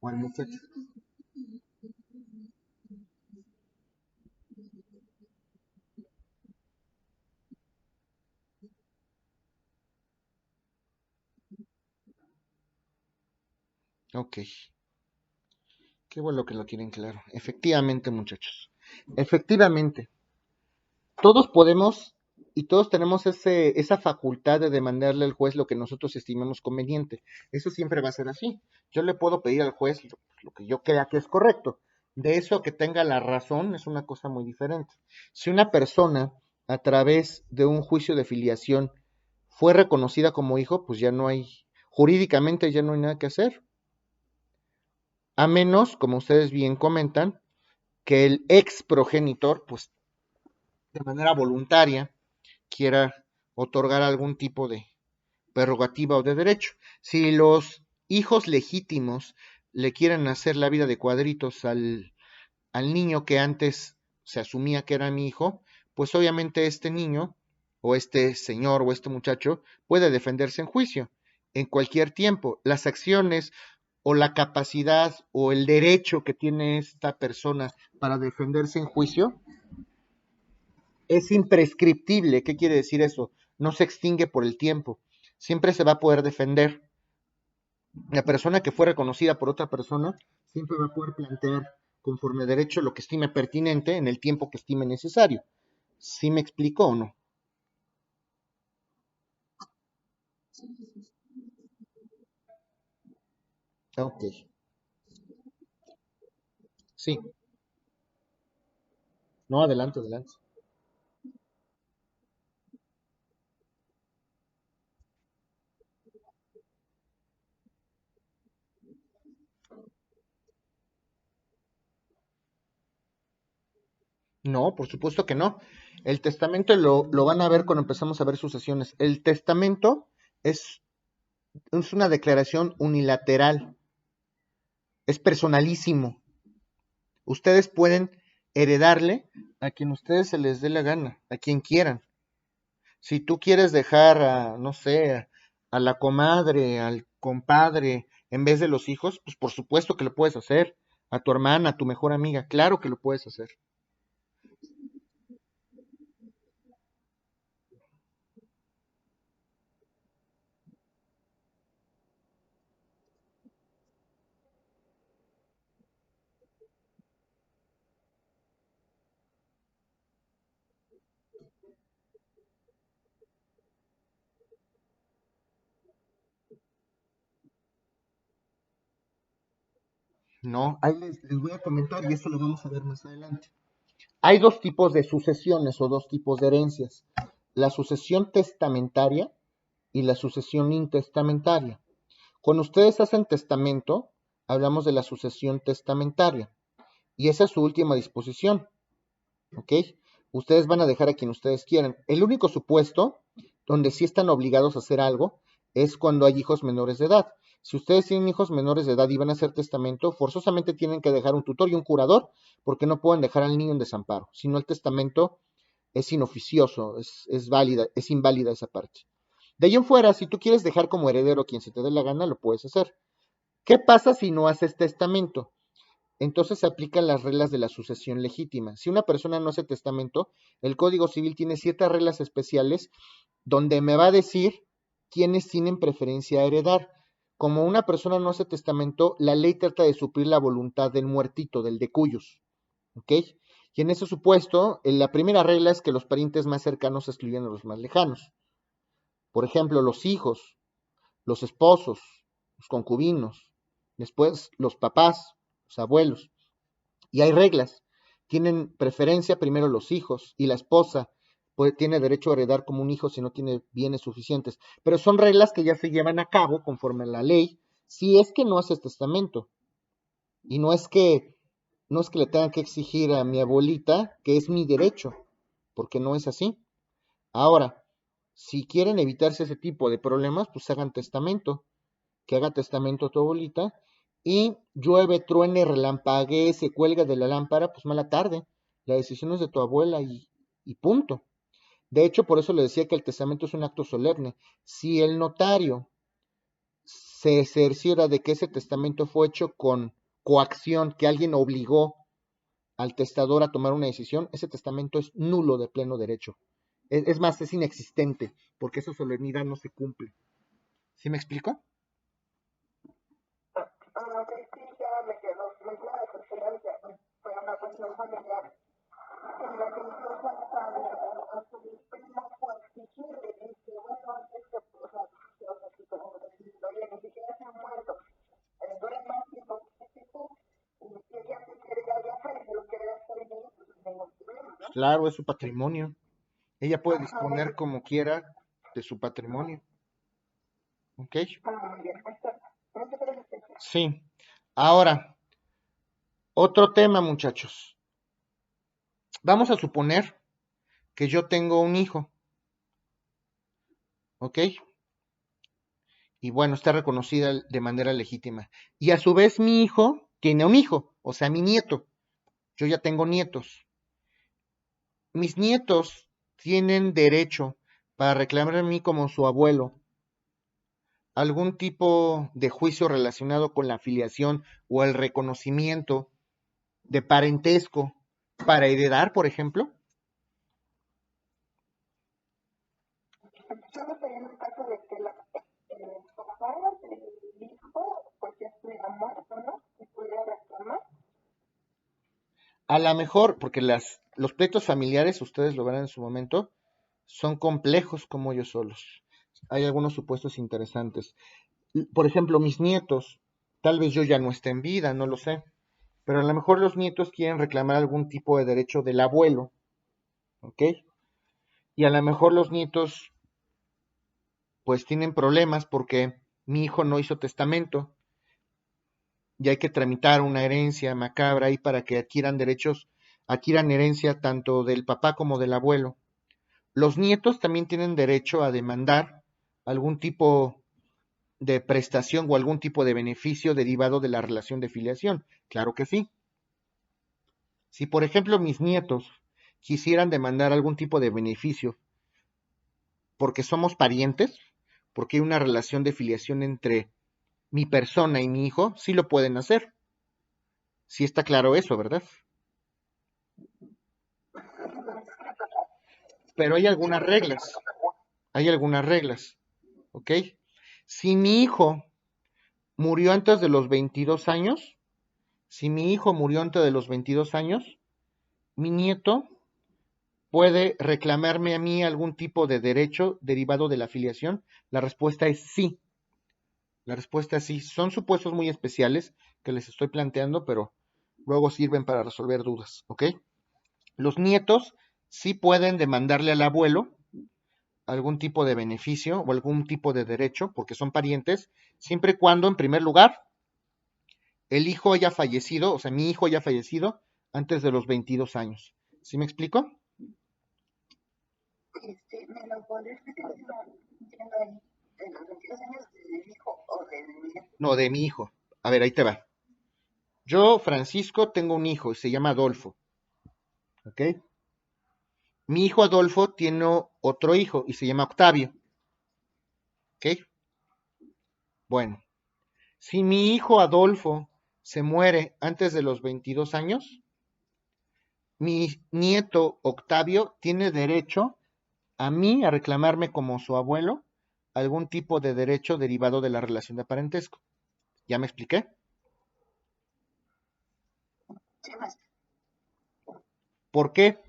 o al muchacho. Ok, qué bueno que lo tienen claro. Efectivamente, muchachos. Efectivamente, todos podemos y todos tenemos esa facultad de demandarle al juez lo que nosotros estimemos conveniente. Eso siempre va a ser así. Yo le puedo pedir al juez lo que yo crea que es correcto. De eso a que tenga la razón es una cosa muy diferente. Si una persona a través de un juicio de filiación fue reconocida como hijo, pues ya no hay, jurídicamente ya no hay nada que hacer. A menos, como ustedes bien comentan, que el ex progenitor, pues de manera voluntaria, quiera otorgar algún tipo de prerrogativa o de derecho. Si los hijos legítimos le quieren hacer la vida de cuadritos al niño que antes se asumía que era mi hijo, pues obviamente este niño o este señor o este muchacho puede defenderse en juicio en cualquier tiempo. Las acciones o la capacidad o el derecho que tiene esta persona para defenderse en juicio es imprescriptible. ¿Qué quiere decir eso? No se extingue por el tiempo. Siempre se va a poder defender. La persona que fue reconocida por otra persona siempre va a poder plantear conforme a derecho lo que estime pertinente en el tiempo que estime necesario. ¿Sí me explico o no? Ok, sí. No, adelante, adelante. No, por supuesto que no. El testamento lo van a ver cuando empezamos a ver sucesiones. El testamento es, es una declaración unilateral, es personalísimo. Ustedes pueden heredarle a quien ustedes se les dé la gana, a quien quieran. Si tú quieres dejar a, no sé, a la comadre, al compadre, en vez de los hijos, pues por supuesto que lo puedes hacer. a tu hermana, a tu mejor amiga. Claro que lo puedes hacer. No, ahí les voy a comentar y eso lo vamos a ver más adelante. Hay dos tipos de sucesiones o dos tipos de herencias. La sucesión testamentaria y la sucesión intestamentaria. Cuando ustedes hacen testamento, hablamos de la sucesión testamentaria y esa es su última disposición, ¿ok? Ustedes van a dejar a quien ustedes quieran. El único supuesto donde sí están obligados a hacer algo es cuando hay hijos menores de edad. Si ustedes tienen hijos menores de edad y van a hacer testamento, forzosamente tienen que dejar un tutor y un curador porque no pueden dejar al niño en desamparo. Si no, el testamento es inoficioso, es válida, es inválida esa parte. De ahí en fuera, si tú quieres dejar como heredero quien se te dé la gana, lo puedes hacer. ¿Qué pasa si no haces testamento? Entonces se aplican las reglas de la sucesión legítima. Si una persona no hace testamento, el Código Civil tiene ciertas reglas especiales donde me va a decir quiénes tienen preferencia a heredar. Como una persona no hace testamento, la ley trata de suplir la voluntad del muertito, del decuyos. ¿Ok? Y en ese supuesto, la primera regla es que los parientes más cercanos excluyen a los más lejanos. Por ejemplo, los hijos, los esposos, los concubinos, después los papás, los abuelos. Y hay reglas. Tienen preferencia primero los hijos y la esposa tiene derecho a heredar como un hijo si no tiene bienes suficientes. Pero son reglas que ya se llevan a cabo conforme a la ley si es que no haces testamento. Y no es que le tengan que exigir a mi abuelita que es mi derecho, porque no es así. Ahora, si quieren evitarse ese tipo de problemas, pues hagan testamento, que haga testamento tu abuelita, y llueve, truene, relampaguee, se cuelga de la lámpara, pues mala tarde. La decisión es de tu abuela y punto. De hecho, por eso le decía que el testamento es un acto solemne. Si el notario se cerciora de que ese testamento fue hecho con coacción, que alguien obligó al testador a tomar una decisión, ese testamento es nulo de pleno derecho. Es más, es inexistente, porque esa solemnidad no se cumple. ¿Sí me explico? Ok, sí, ya me quedó muy claro, porque fue una cuestión familiar en la que incluso a su primo fue exigirle, dice, bueno, es que, o sea, así como decirlo, oye, ni siquiera se han muerto, dura más tiempo que tú, y si ella se quiere ir a viajar y se lo quiere gastar en ellos, pues no hay ningún problema, ¿no? Claro, es su patrimonio. Ella puede Ajá, disponer como quiera de su patrimonio. ¿Ok? muy bien, está. No te preocupes. Sí. Ahora, otro tema, muchachos. Vamos a suponer que yo tengo un hijo. ¿Ok? Y bueno, está reconocida de manera legítima. Y a su vez mi hijo tiene un hijo, o sea, mi nieto. Yo ya tengo nietos. Mis nietos tienen derecho para reclamar a mí como su abuelo algún tipo de juicio relacionado con la afiliación o el reconocimiento de parentesco para heredar, por ejemplo. Solo sería en el caso de que el papá del hijo, pues ya estuviera muerto, ¿no? Se pudiera reclamar. A lo mejor, porque los pleitos familiares, ustedes lo verán en su momento, son complejos como ellos solos. Hay algunos supuestos interesantes. Por ejemplo, mis nietos, tal vez yo ya no esté en vida, no lo sé, pero a lo mejor los nietos quieren reclamar algún tipo de derecho del abuelo, ¿ok? Y a lo mejor los nietos pues tienen problemas porque mi hijo no hizo testamento y hay que tramitar una herencia macabra ahí para que adquieran derechos, adquieran herencia tanto del papá como del abuelo. Los nietos también tienen derecho a demandar algún tipo de prestación o algún tipo de beneficio derivado de la relación de filiación. Claro que sí. Si, por ejemplo, mis nietos quisieran demandar algún tipo de beneficio porque somos parientes, porque hay una relación de filiación entre mi persona y mi hijo, sí lo pueden hacer. Sí está claro eso, ¿verdad? Pero hay algunas reglas. Hay algunas reglas. ¿Ok? Si mi hijo murió antes de los 22 años, si mi hijo murió antes de los 22 años, mi nieto puede reclamarme a mí algún tipo de derecho derivado de la afiliación. La respuesta es sí. La respuesta es sí. Son supuestos muy especiales que les estoy planteando, pero luego sirven para resolver dudas. ¿Ok? Los nietos sí pueden demandarle al abuelo algún tipo de beneficio o algún tipo de derecho, porque son parientes, siempre y cuando, en primer lugar, el hijo haya fallecido, o sea, mi hijo haya fallecido antes de los 22 años. ¿Sí me explico? ¿Me lo podrías explicar? No entiendo ahí. ¿De los 22 años del hijo o del niño? No, de mi hijo. A ver, ahí te va. Yo, Francisco, tengo un hijo y se llama Adolfo. ¿Ok? Mi hijo Adolfo tiene otro hijo y se llama Octavio. ¿Ok? Bueno, si mi hijo Adolfo se muere antes de los 22 años, mi nieto Octavio tiene derecho a mí a reclamarme como su abuelo algún tipo de derecho derivado de la relación de parentesco. ¿Ya me expliqué? Sí, más. ¿Por qué?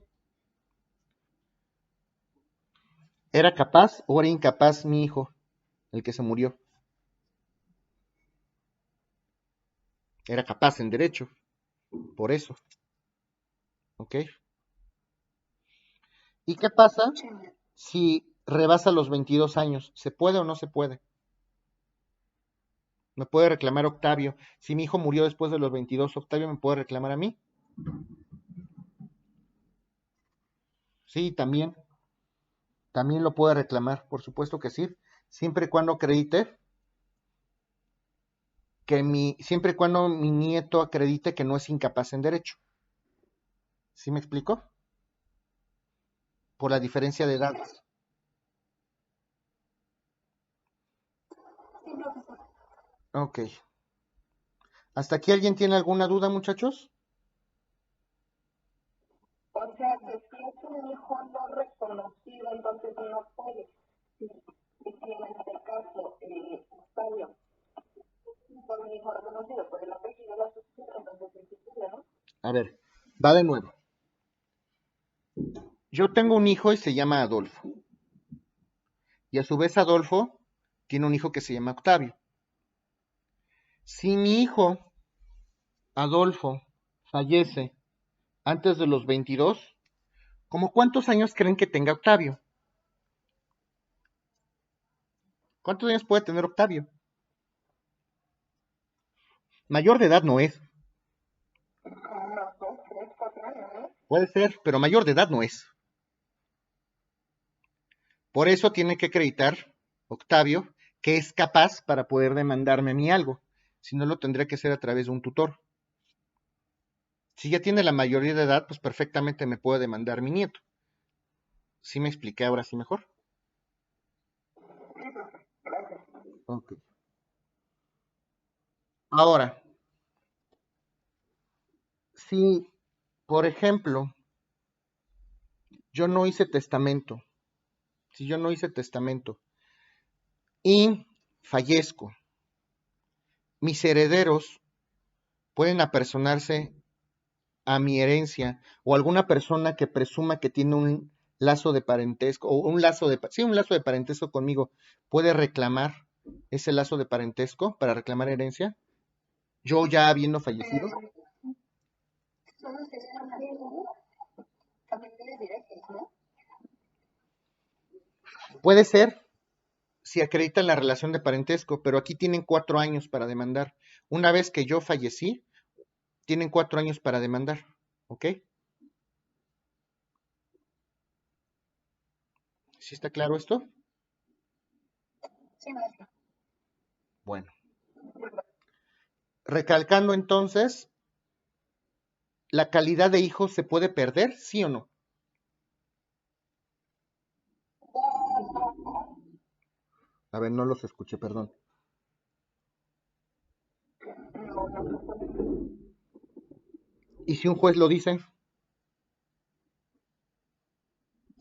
¿Era capaz o era incapaz mi hijo, el que se murió? Era capaz en derecho, por eso. ¿Ok? ¿Y qué pasa Sí, más. si rebasa los 22 años? ¿Se puede o no se puede? Me puede reclamar Octavio. Si mi hijo murió después de los 22, Octavio me puede reclamar a mí. Sí, también. También lo puede reclamar, por supuesto que sí. Siempre y cuando acredite siempre y cuando mi nieto acredite que no es incapaz en derecho. ¿Sí me explico? Por la diferencia de edades. Sí, profesor. Ok. ¿Hasta aquí alguien tiene alguna duda, muchachos? O sea, que si es un hijo no reconocido, entonces no puede. Si tiene en este caso, Octavio, por un hijo reconocido, por el apellido la sucesión, entonces sí puede, ¿no? A ver, va de nuevo. Yo tengo un hijo y se llama Adolfo. Y a su vez Adolfo tiene un hijo que se llama Octavio. Si mi hijo Adolfo fallece antes de los 22, ¿cómo cuántos años creen que tenga Octavio? ¿Cuántos años puede tener Octavio? Mayor de edad no es. Como unos 2, 3, 4 años, ¿no? Puede ser, pero mayor de edad no es. Por eso tiene que acreditar Octavio que es capaz para poder demandarme a mí algo. Si no, lo tendría que hacer a través de un tutor. Si ya tiene la mayoría de edad, pues perfectamente me puede demandar mi nieto. ¿Sí me expliqué ahora sí mejor? Ok. Ahora, si, por ejemplo, yo no hice testamento, si yo no hice testamento y fallezco, mis herederos pueden apersonarse a mi herencia o alguna persona que presuma que tiene un lazo de parentesco o un lazo de parentesco conmigo puede reclamar ese lazo de parentesco para reclamar herencia, yo ya habiendo fallecido. Son los que se llaman familiares directos, ¿no? Puede ser si acreditan la relación de parentesco, pero aquí tienen 4 años para demandar. Una vez que yo fallecí, tienen 4 años para demandar. ¿Ok? ¿Sí está claro esto? Sí, maestro. Bueno. Recalcando entonces, ¿la calidad de hijo se puede perder? ¿Sí o no? A ver, no los escuché, perdón. No, no se puede. Y si un juez lo dice,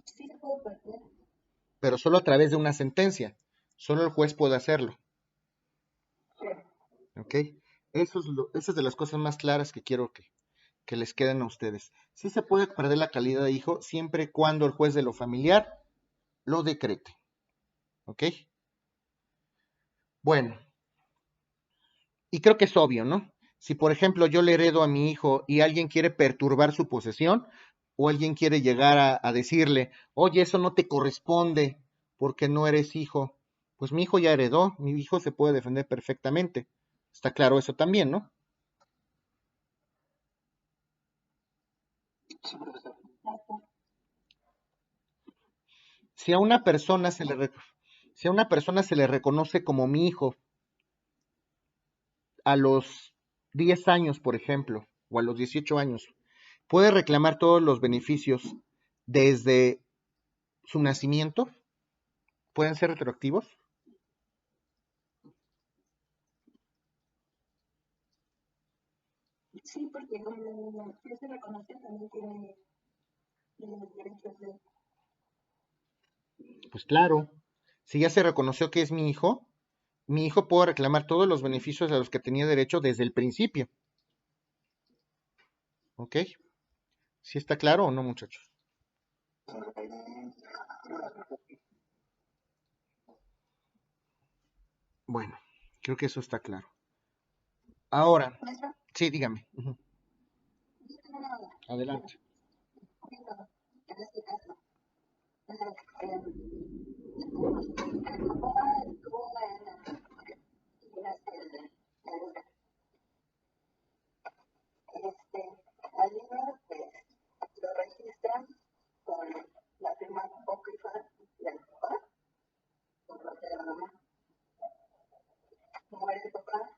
Sí se puede perder. pero solo a través de una sentencia. Solo el juez puede hacerlo. Sí. ¿Ok? Esa es de las cosas más claras que quiero que les queden a ustedes. Sí se puede perder la calidad de hijo siempre y cuando el juez de lo familiar lo decrete. ¿Ok? Bueno, y creo que es obvio, ¿no? Si por ejemplo yo le heredo a mi hijo y alguien quiere perturbar su posesión, o alguien quiere llegar a decirle, oye, eso no te corresponde porque no eres hijo, pues mi hijo ya heredó, mi hijo se puede defender perfectamente. Está claro eso también, ¿no? Si a una persona se le, si a una persona se le reconoce como mi hijo a los 10 años, por ejemplo, o a los 18 años, puede reclamar todos los beneficios desde su nacimiento, pueden ser retroactivos. Sí, porque como si se reconoce, también tiene los derechos de... Pues claro, si ya se reconoció que es mi hijo puede reclamar todos los beneficios a los que tenía derecho desde el principio. ¿Ok? ¿Sí está claro o no, muchachos? Bueno, creo que eso está claro. Ahora, Maestra, sí, dígame. Ujú. yo tengo una duda. Adelante. Bueno, en este caso, el papá estuvo en al niño, pues, lo registran con la firma apócrifa del papá, por parte de la mamá. Muere el papá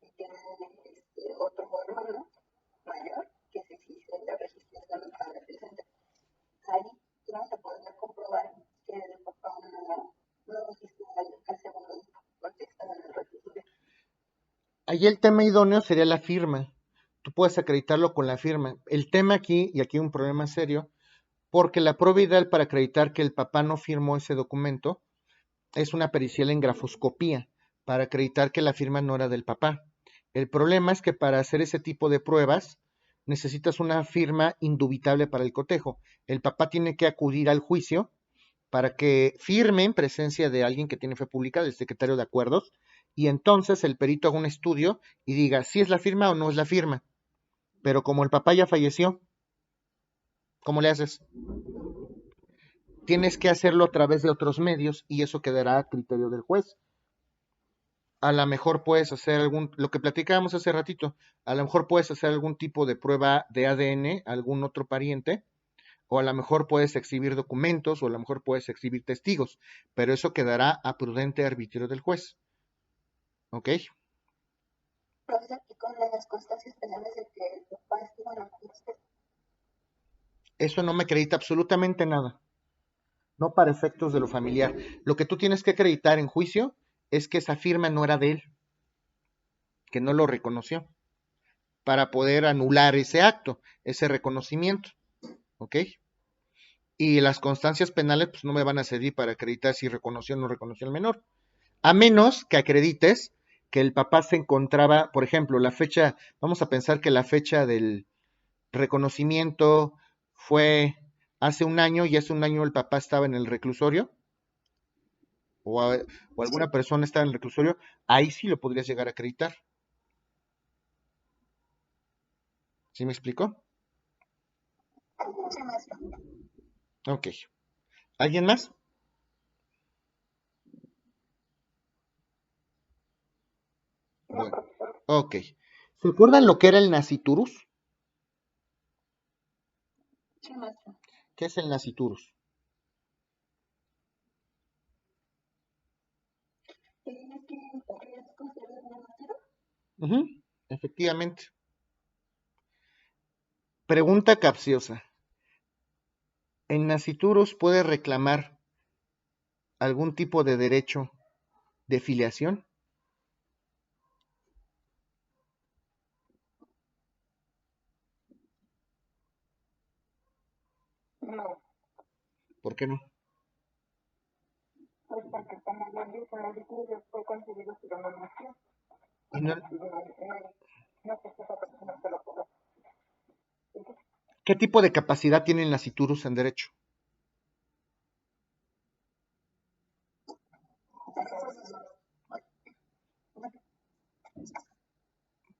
y tiene otro hermano mayor que sí se le registra también para el presente. Ahí vamos a poder comprobar que el papá no registró al segundo hijo, porque estaba en el registro. Allí el tema idóneo sería la firma. Tú puedes acreditarlo con la firma. El tema aquí, y aquí hay un problema serio, porque la prueba ideal para acreditar que el papá no firmó ese documento es una pericial en grafoscopía, para acreditar que la firma no era del papá. El problema es que para hacer ese tipo de pruebas necesitas una firma indubitable para el cotejo. El papá tiene que acudir al juicio para que firme en presencia de alguien que tiene fe pública, del secretario de acuerdos, y entonces el perito haga un estudio y diga si es la firma o no es la firma. Pero como el papá ya falleció, ¿cómo le haces? Tienes que hacerlo a través de otros medios y eso quedará a criterio del juez. A lo mejor puedes hacer lo que platicábamos hace ratito, a lo mejor puedes hacer algún tipo de prueba de ADN, algún otro pariente, o a lo mejor puedes exhibir documentos, o a lo mejor puedes exhibir testigos, pero eso quedará a prudente arbitrio del juez. ¿Ok? Profesor, y con las constancias penales de que el papá estuvo en la cárcel. Eso no me acredita absolutamente nada, no para efectos de lo familiar. Lo que tú tienes que acreditar en juicio es que esa firma no era de él, que no lo reconoció, para poder anular ese acto, ese reconocimiento. ¿Ok? Y las constancias penales pues no me van a servir para acreditar si reconoció o no reconoció al menor. A menos que acredites que el papá se encontraba, por ejemplo, la fecha, vamos a pensar que la fecha del reconocimiento fue hace un año y hace un año el papá estaba en el reclusorio o, o alguna persona estaba en el reclusorio, ahí sí lo podrías llegar a acreditar. ¿Sí me explico? Sí, maestra. Ok. ¿Alguien más? Bueno, ok. ¿Se acuerdan lo que era el naciturus? Sí, maestra. ¿Qué es el naciturus? ¿Tienes que es considerado un nacido? Ujú, efectivamente. Pregunta capciosa. ¿En naciturus puede reclamar algún tipo de derecho de filiación? No, ¿Por qué no? pues porque como bien dice la liturgia, fue concebido pero no nació. Y no- Y no sé si esa persona se lo pudo. ¿Qué tipo de capacidad tienen las Iturus en derecho?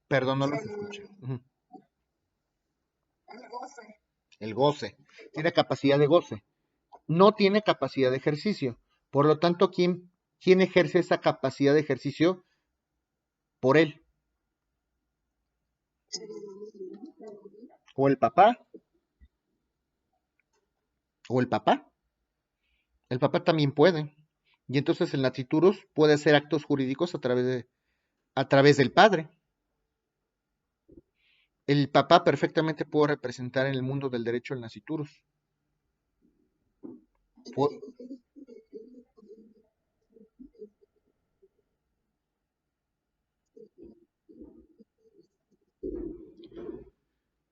Perdón, no los escuché. Ujú. El goce. El goce. Tiene capacidad de goce. No tiene capacidad de ejercicio. Por lo tanto, ¿quién ejerce esa capacidad de ejercicio por él? ¿O el papá? ¿O el papá? El papá también puede. Y entonces el natiturus puede hacer actos jurídicos a través del padre. El papá perfectamente puede representar en el mundo del derecho el naciturus. Pu-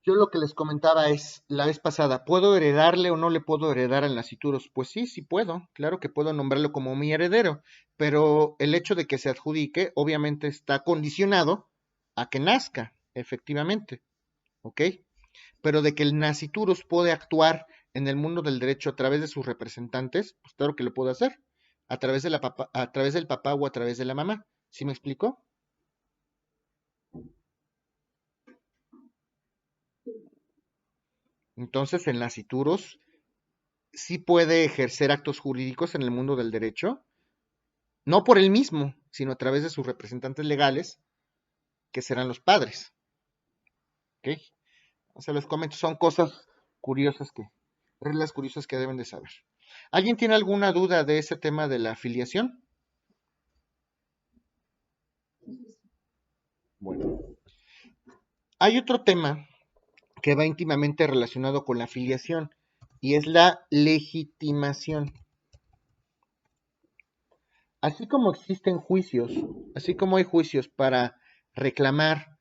Yo lo que les comentaba es la vez pasada, ¿puedo heredarle o no le puedo heredar al naciturus? Pues sí, sí puedo, claro que puedo nombrarlo como mi heredero, pero el hecho de que se adjudique obviamente está condicionado a que nazca, efectivamente, ¿ok? Pero de que el naciturus puede actuar en el mundo del derecho a través de sus representantes, pues claro que lo puedo hacer, a través del papá o a través de la mamá. ¿Sí me explico? Entonces, el naciturus sí puede ejercer actos jurídicos en el mundo del derecho, no por él mismo, sino a través de sus representantes legales, que serán los padres. ¿Ok? O sea, les comento, son cosas curiosas reglas curiosas que deben de saber. ¿Alguien tiene alguna duda de ese tema de la afiliación? Bueno, hay otro tema que va íntimamente relacionado con la afiliación y es la legitimación. Así como existen juicios, así como hay juicios para reclamar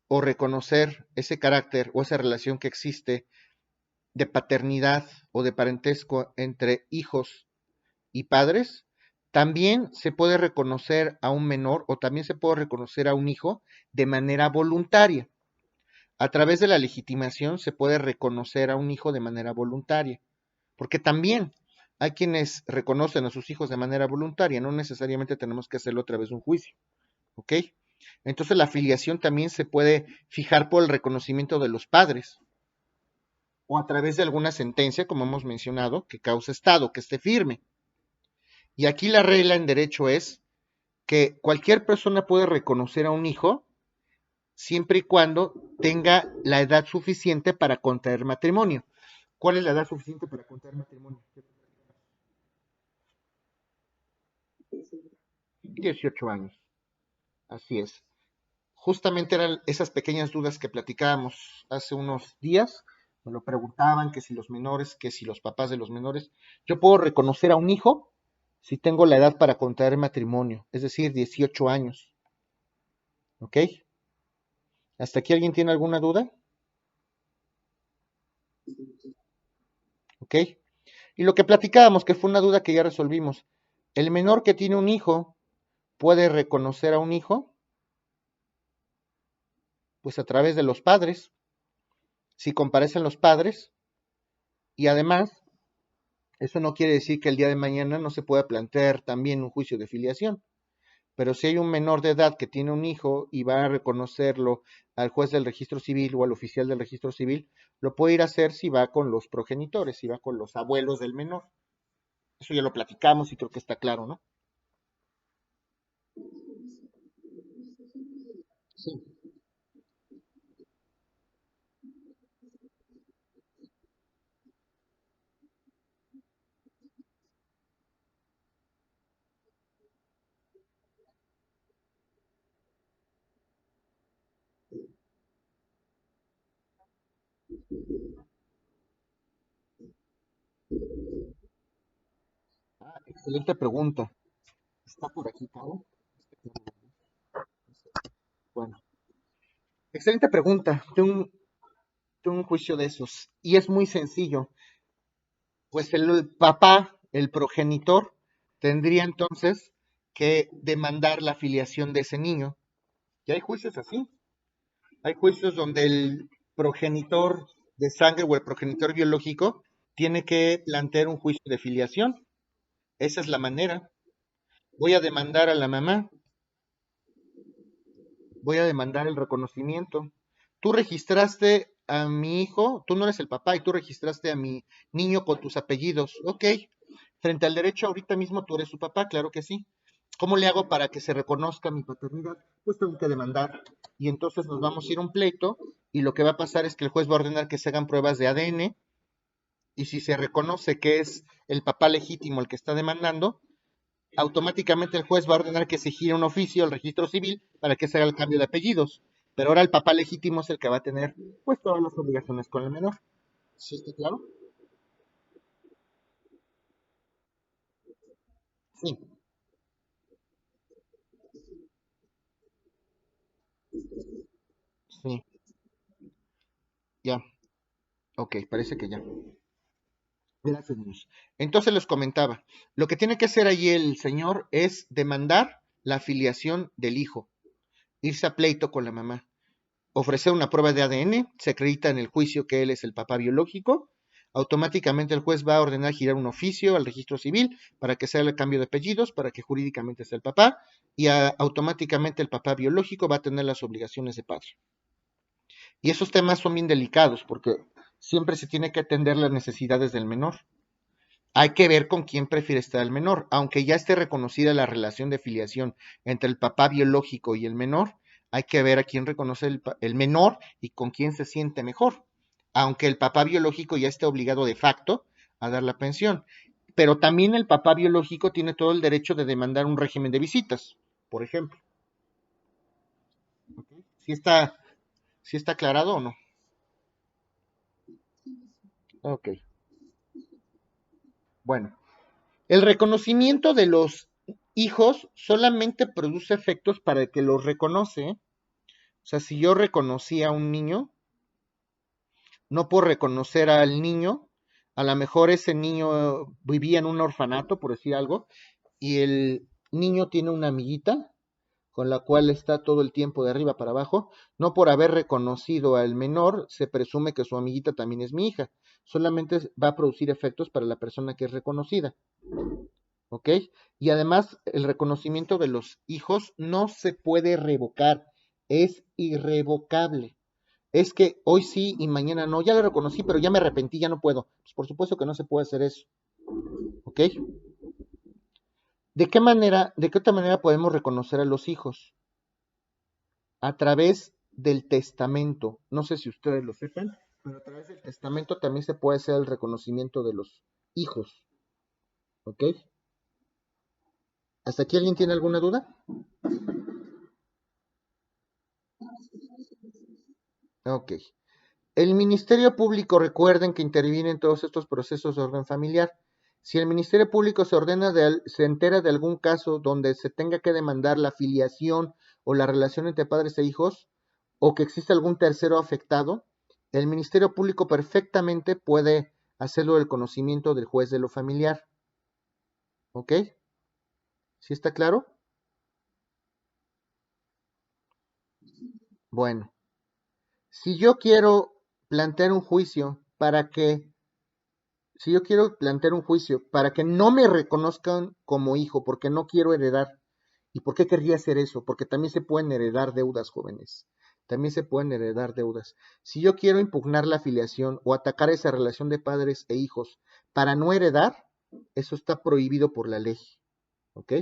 o reconocer ese carácter o esa relación que existe de paternidad o de parentesco entre hijos y padres, también se puede reconocer a un menor o también se puede reconocer a un hijo de manera voluntaria. A través de la legitimación se puede reconocer a un hijo de manera voluntaria, porque también hay quienes reconocen a sus hijos de manera voluntaria, no necesariamente tenemos que hacerlo a través de un juicio, ¿ok? Entonces la afiliación también se puede fijar por el reconocimiento de los padres o a través de alguna sentencia, como hemos mencionado, que cause estado, que esté firme. Y aquí la regla en derecho es que cualquier persona puede reconocer a un hijo siempre y cuando tenga la edad suficiente para contraer matrimonio. ¿Cuál es la edad suficiente para contraer matrimonio? 18 años, así es. Justamente eran esas pequeñas dudas que platicábamos hace unos días. Me lo preguntaban que si los menores, que si los papás de los menores. Yo puedo reconocer a un hijo si tengo la edad para contraer matrimonio, es decir, 18 años. ¿Ok? ¿Hasta aquí alguien tiene alguna duda? ¿Ok? Y lo que platicábamos, que fue una duda que ya resolvimos. El menor que tiene un hijo puede reconocer a un hijo, pues a través de los padres, si comparecen los padres, y además eso no quiere decir que el día de mañana no se pueda plantear también un juicio de filiación, pero si hay un menor de edad que tiene un hijo y va a reconocerlo al juez del registro civil o al oficial del registro civil, lo puede ir a hacer si va con los progenitores, si va con los abuelos del menor. Eso ya lo platicamos y creo que está claro, ¿no? Sí. Ah, excelente pregunta. Está por aquí, Caro. Bueno, excelente pregunta. Tengo un juicio de esos y es muy sencillo. Pues el papá, el progenitor, tendría entonces que demandar la filiación de ese niño. Y hay juicios así. Hay juicios donde el progenitor de sangre o el progenitor biológico tiene que plantear un juicio de filiación. Esa es la manera. Voy a demandar a la mamá, voy a demandar el reconocimiento. Tú registraste a mi hijo, tú no eres el papá y tú registraste a mi niño con tus apellidos. Ok, frente al derecho ahorita mismo tú eres su papá, claro que sí. ¿Cómo le hago para que se reconozca mi paternidad? Pues tengo que demandar. Y entonces nos vamos a ir a un pleito y lo que va a pasar es que el juez va a ordenar que se hagan pruebas de ADN y si se reconoce que es el papá legítimo el que está demandando, automáticamente el juez va a ordenar que se gire un oficio al registro civil para que se haga el cambio de apellidos. Pero ahora el papá legítimo es el que va a tener pues todas las obligaciones con el menor. ¿Sí está claro? Sí, sí, ya. Ok, parece que ya. Gracias, niños. Entonces les comentaba, lo que tiene que hacer ahí el señor es demandar la afiliación del hijo, irse a pleito con la mamá, ofrecer una prueba de ADN, se acredita en el juicio que él es el papá biológico, automáticamente el juez va a ordenar girar un oficio al registro civil para que sea el cambio de apellidos, para que jurídicamente sea el papá, y automáticamente el papá biológico va a tener las obligaciones de padre. Y esos temas son bien delicados porque siempre se tiene que atender las necesidades del menor. Hay que ver con quién prefiere estar el menor, aunque ya esté reconocida la relación de filiación entre el papá biológico y el menor, hay que ver a quién reconoce el menor y con quién se siente mejor, aunque el papá biológico ya esté obligado de facto a dar la pensión. Pero también el papá biológico tiene todo el derecho de demandar un régimen de visitas, por ejemplo. ¿Sí está aclarado o no? Ok, bueno. El reconocimiento de los hijos solamente produce efectos para el que los reconoce. O sea, si yo reconocí a un niño, no por reconocer al niño, a lo mejor ese niño vivía en un orfanato, por decir algo, y el niño tiene una amiguita con la cual está todo el tiempo de arriba para abajo, no por haber reconocido al menor se presume que su amiguita también es mi hija, solamente va a producir efectos para la persona que es reconocida. ¿Ok? Y además el reconocimiento de los hijos no se puede revocar, es irrevocable. Es que hoy sí y mañana no, ya lo reconocí, pero ya me arrepentí, ya no puedo. Pues por supuesto que no se puede hacer eso, ¿ok? ¿De qué otra manera podemos reconocer a los hijos? A través del testamento. No sé si ustedes lo sepan, pero a través del testamento también se puede hacer el reconocimiento de los hijos, ¿ok? ¿Hasta aquí alguien tiene alguna duda? Ok. El Ministerio Público, recuerden que interviene en todos estos procesos de orden familiar. Si el Ministerio Público se entera de algún caso donde se tenga que demandar la filiación o la relación entre padres e hijos, o que existe algún tercero afectado, el Ministerio Público perfectamente puede hacerlo del conocimiento del juez de lo familiar. ¿Ok? ¿Sí está claro? Bueno, si yo quiero plantear un juicio para que si yo quiero plantear un juicio para que no me reconozcan como hijo, porque no quiero heredar, ¿y por qué querría hacer eso? Porque también se pueden heredar deudas, jóvenes. También se pueden heredar deudas. Si yo quiero impugnar la filiación o atacar esa relación de padres e hijos para no heredar, eso está prohibido por la ley. ¿Ok?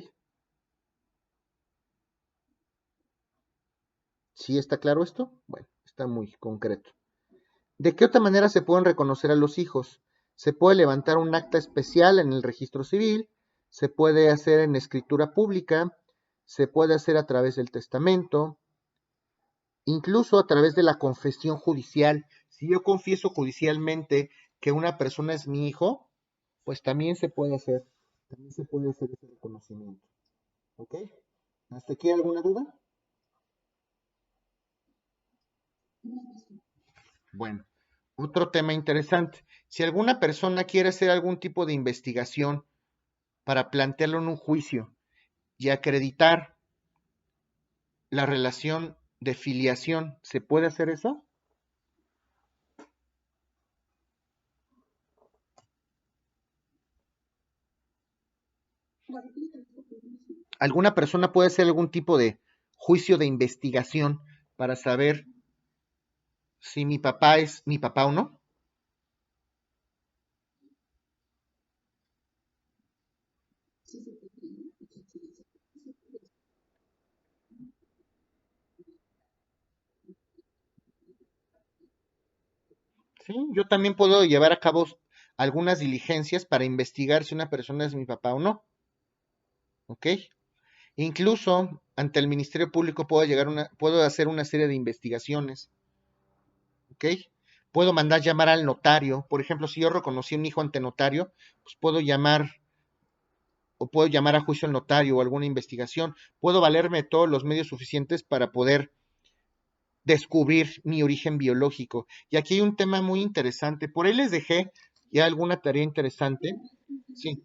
¿Sí está claro esto? Bueno, está muy concreto. ¿De qué otra manera se pueden reconocer a los hijos? Se puede levantar un acta especial en el registro civil, se puede hacer en escritura pública, se puede hacer a través del testamento, incluso a través de la confesión judicial. Si yo confieso judicialmente que una persona es mi hijo, pues también se puede hacer ese reconocimiento. ¿Ok? ¿Hasta aquí alguna duda? Bueno, Otro tema interesante. Si alguna persona quiere hacer algún tipo de investigación para plantearlo en un juicio y acreditar la relación de filiación, ¿se puede hacer eso? ¿Alguna persona puede hacer algún tipo de juicio de investigación para saber si mi papá es mi papá o no? Sí, yo también puedo llevar a cabo algunas diligencias para investigar si una persona es mi papá o no, ¿ok? Incluso ante el Ministerio Público puedo hacer una serie de investigaciones, ¿ok? Puedo mandar llamar al notario, por ejemplo, si yo reconocí un hijo ante notario, pues puedo llamar a juicio al notario o alguna investigación, puedo valerme de todos los medios suficientes para poder descubrir mi origen biológico. Y aquí hay un tema muy interesante, por ahí les dejé ya alguna tarea interesante. Sí,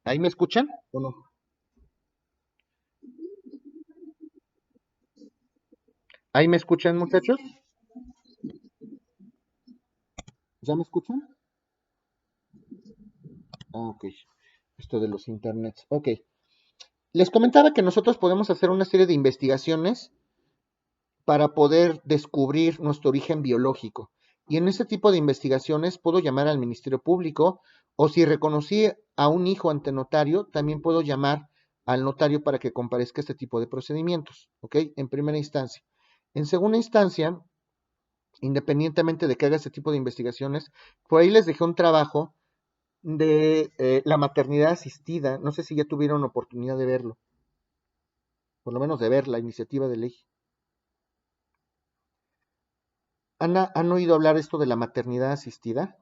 ¿ahí me escuchan o no? ¿Ahí me escuchan, muchachos? ¿Ya me escuchan? Ah, ok. Esto de los internets. Ok. Les comentaba que nosotros podemos hacer una serie de investigaciones para poder descubrir nuestro origen biológico. Y en ese tipo de investigaciones puedo llamar al Ministerio Público o si reconocí a un hijo ante notario, también puedo llamar al notario para que comparezca este tipo de procedimientos, ¿ok? En primera instancia. En segunda instancia, independientemente de que haga este tipo de investigaciones, por ahí les dejé un trabajo de la maternidad asistida. No sé si ya tuvieron oportunidad de verlo, por lo menos de ver la iniciativa de ley. ¿Han oído hablar esto de la maternidad asistida?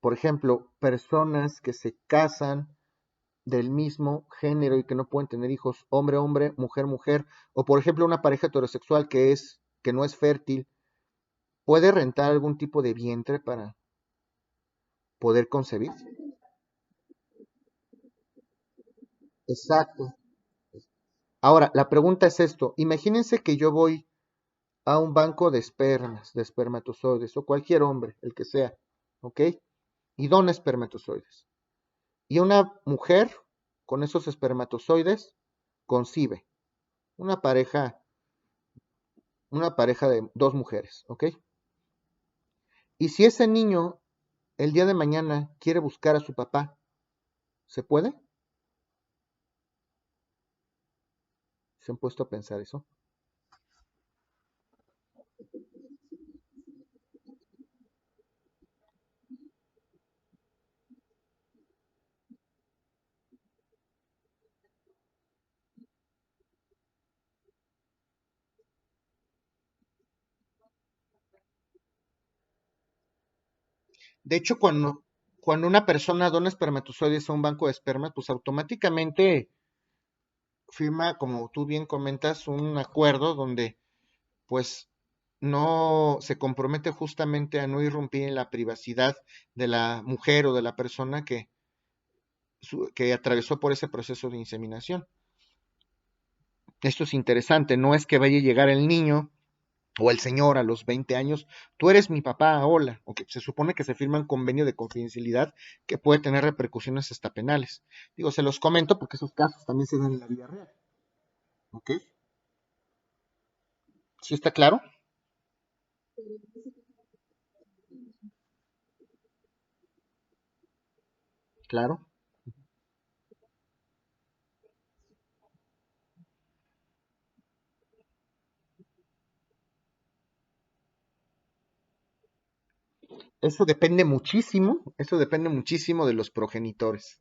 Por ejemplo, personas que se casan del mismo género y que no pueden tener hijos, hombre, hombre, mujer, mujer, o por ejemplo una pareja heterosexual que no es fértil, puede rentar algún tipo de vientre para poder concebir. Exacto. Ahora, la pregunta es esto, imagínense que yo voy a un banco de espermas, de espermatozoides, o cualquier hombre, el que sea, ¿ok? Y dona espermatozoides. Y una mujer con esos espermatozoides concibe una pareja, una pareja de dos mujeres, ¿ok? Y si ese niño el día de mañana quiere buscar a su papá, ¿se puede? ¿Se han puesto a pensar eso? De hecho, cuando una persona dona espermatozoides a un banco de espermas, pues automáticamente firma, como tú bien comentas, un acuerdo donde pues no se compromete justamente a no irrumpir en la privacidad de la mujer o de la persona que atravesó por ese proceso de inseminación. Esto es interesante, no es que vaya a llegar el niño o el señor a los 20 años, tú eres mi papá, hola, o que se supone que se firma un convenio de confidencialidad que puede tener repercusiones hasta penales. Digo, se los comento porque esos casos también se dan en la vida real. ¿Ok? ¿Sí está claro? Claro. Eso depende muchísimo de los progenitores.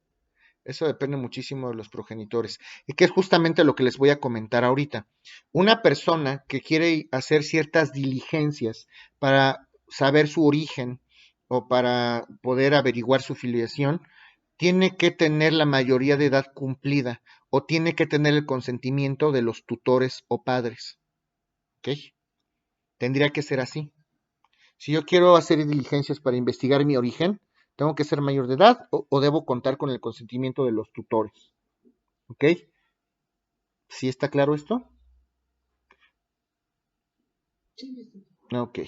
Eso depende muchísimo de los progenitores. Y que es justamente lo que les voy a comentar ahorita. Una persona que quiere hacer ciertas diligencias para saber su origen o para poder averiguar su filiación, tiene que tener la mayoría de edad cumplida o tiene que tener el consentimiento de los tutores o padres. ¿Ok? Tendría que ser así. Si yo quiero hacer diligencias para investigar mi origen, ¿tengo que ser mayor de edad o debo contar con el consentimiento de los tutores? ¿Ok? ¿Sí está claro esto? Ok.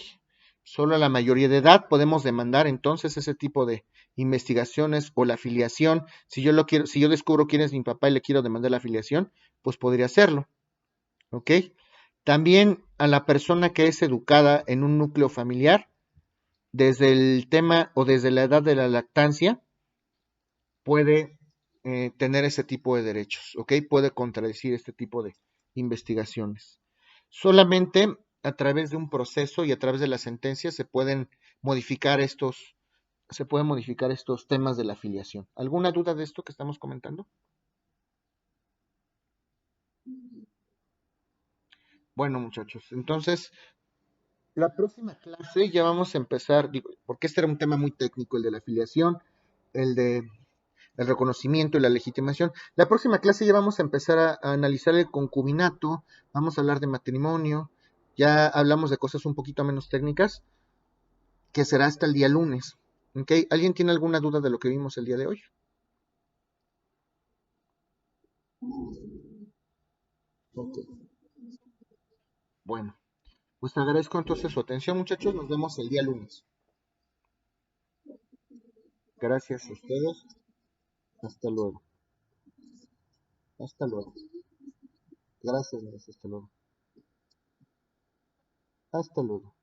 Solo a la mayoría de edad podemos demandar entonces ese tipo de investigaciones o la afiliación. Si yo lo quiero, si yo descubro quién es mi papá y le quiero demandar la afiliación, pues podría hacerlo. ¿Ok? También a la persona que es educada en un núcleo familiar, desde el tema o desde la edad de la lactancia, puede tener ese tipo de derechos, ¿ok? Puede contradecir este tipo de investigaciones. Solamente a través de un proceso y a través de la sentencia se pueden modificar estos temas de la afiliación. ¿Alguna duda de esto que estamos comentando? Bueno, muchachos, entonces la próxima clase ya vamos a empezar, porque este era un tema muy técnico, el de la afiliación, el de el reconocimiento y la legitimación. La próxima clase ya vamos a empezar a analizar el concubinato, vamos a hablar de matrimonio, ya hablamos de cosas un poquito menos técnicas, que será hasta el día lunes. ¿Okay? ¿Alguien tiene alguna duda de lo que vimos el día de hoy? Okay. Bueno, pues agradezco entonces su atención, muchachos. Nos vemos el día lunes. Gracias a ustedes. Hasta luego. Hasta luego. Gracias, gracias. Hasta luego. Hasta luego.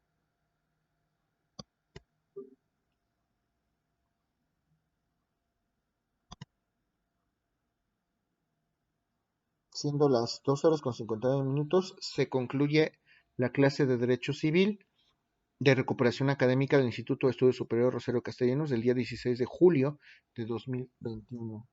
Siendo las 2 horas con 59 minutos, se concluye la clase de Derecho Civil de recuperación académica del Instituto de Estudios Superiores Rosario Castellanos del día 16 de julio de 2021.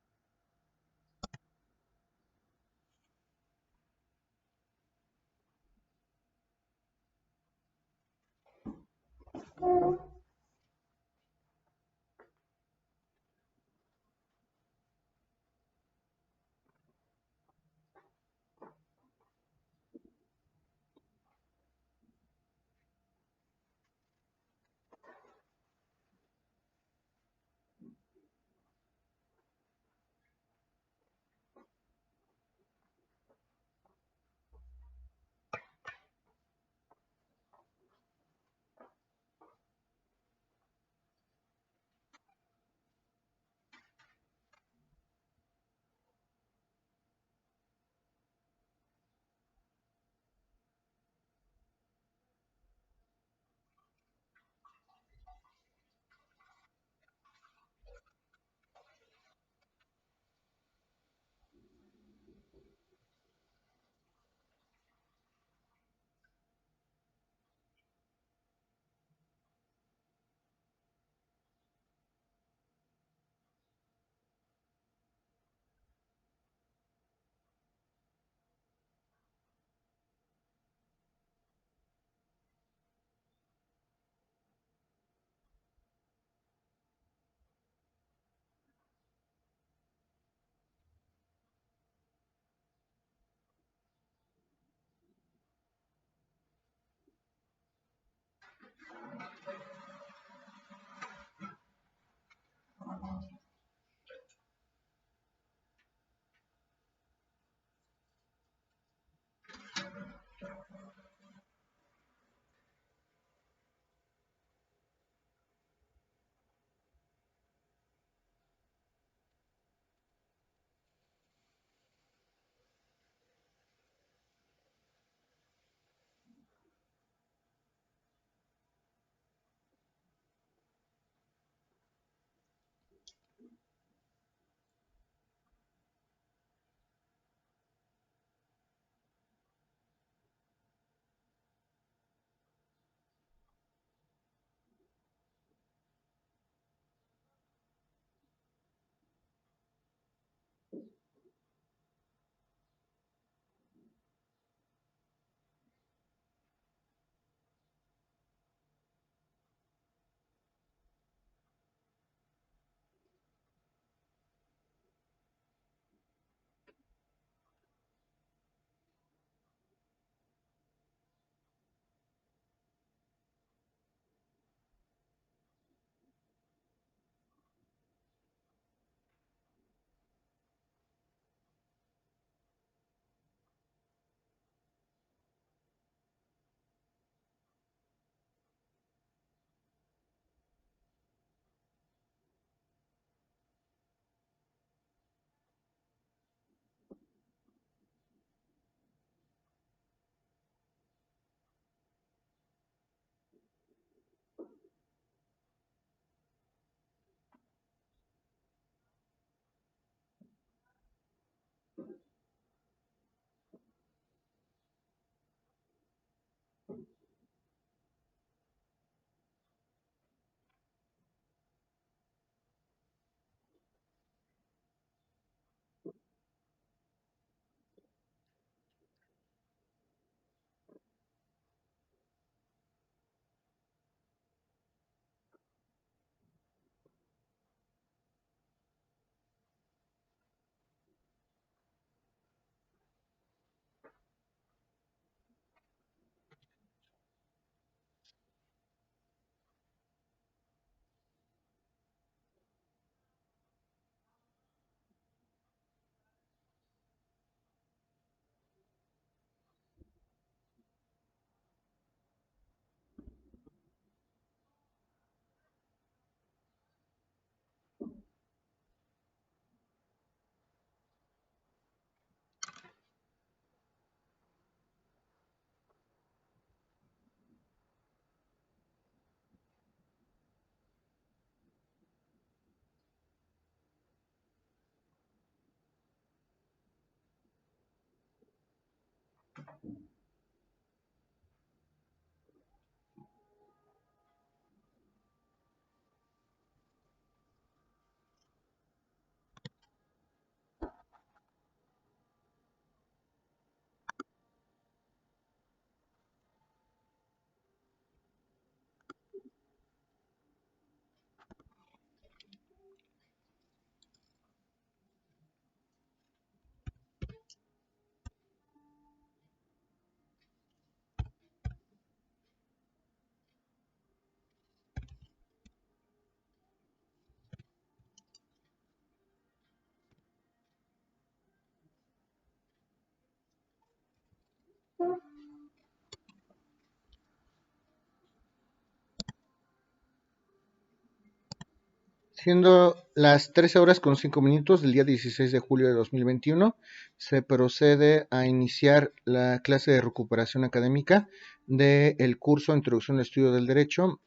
Siendo las 13 horas con 5 minutos del día 16 de julio de 2021, se procede a iniciar la clase de recuperación académica del curso Introducción al Estudio del Derecho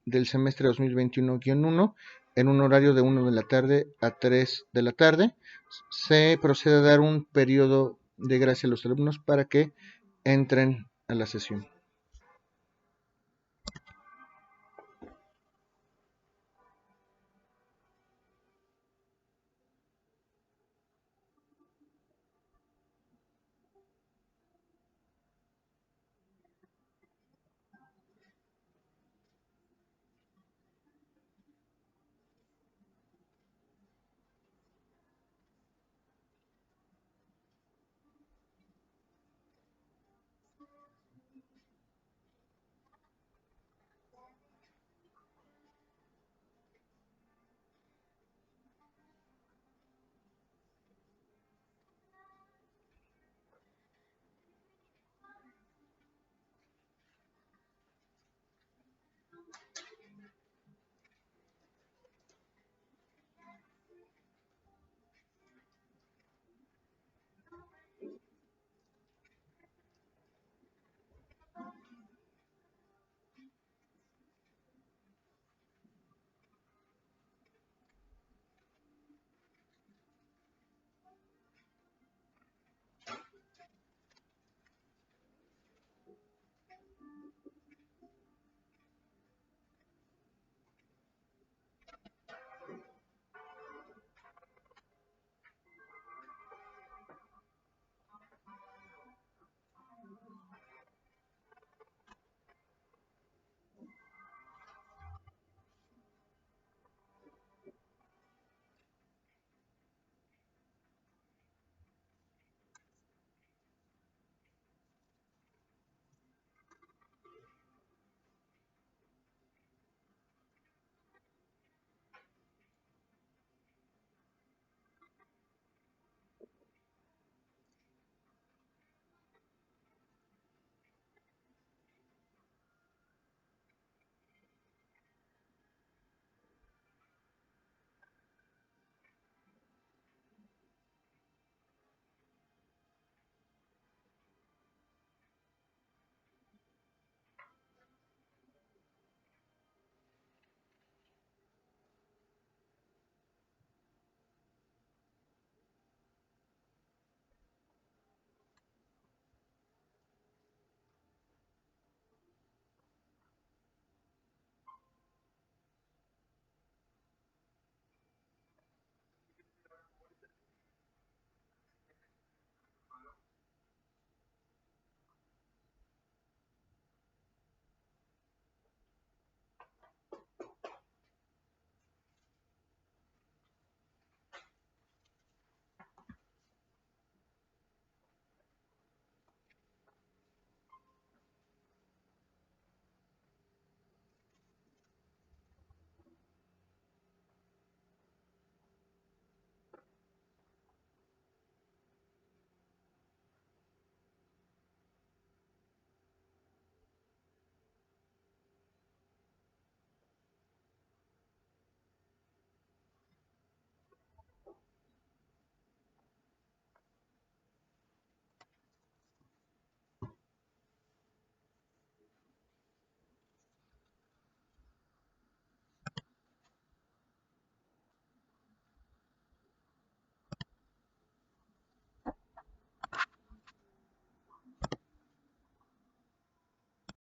del semestre 2021-1 en un horario de 1 de la tarde a 3 de la tarde. Se procede a dar un periodo de gracia a los alumnos para que entren a la sesión.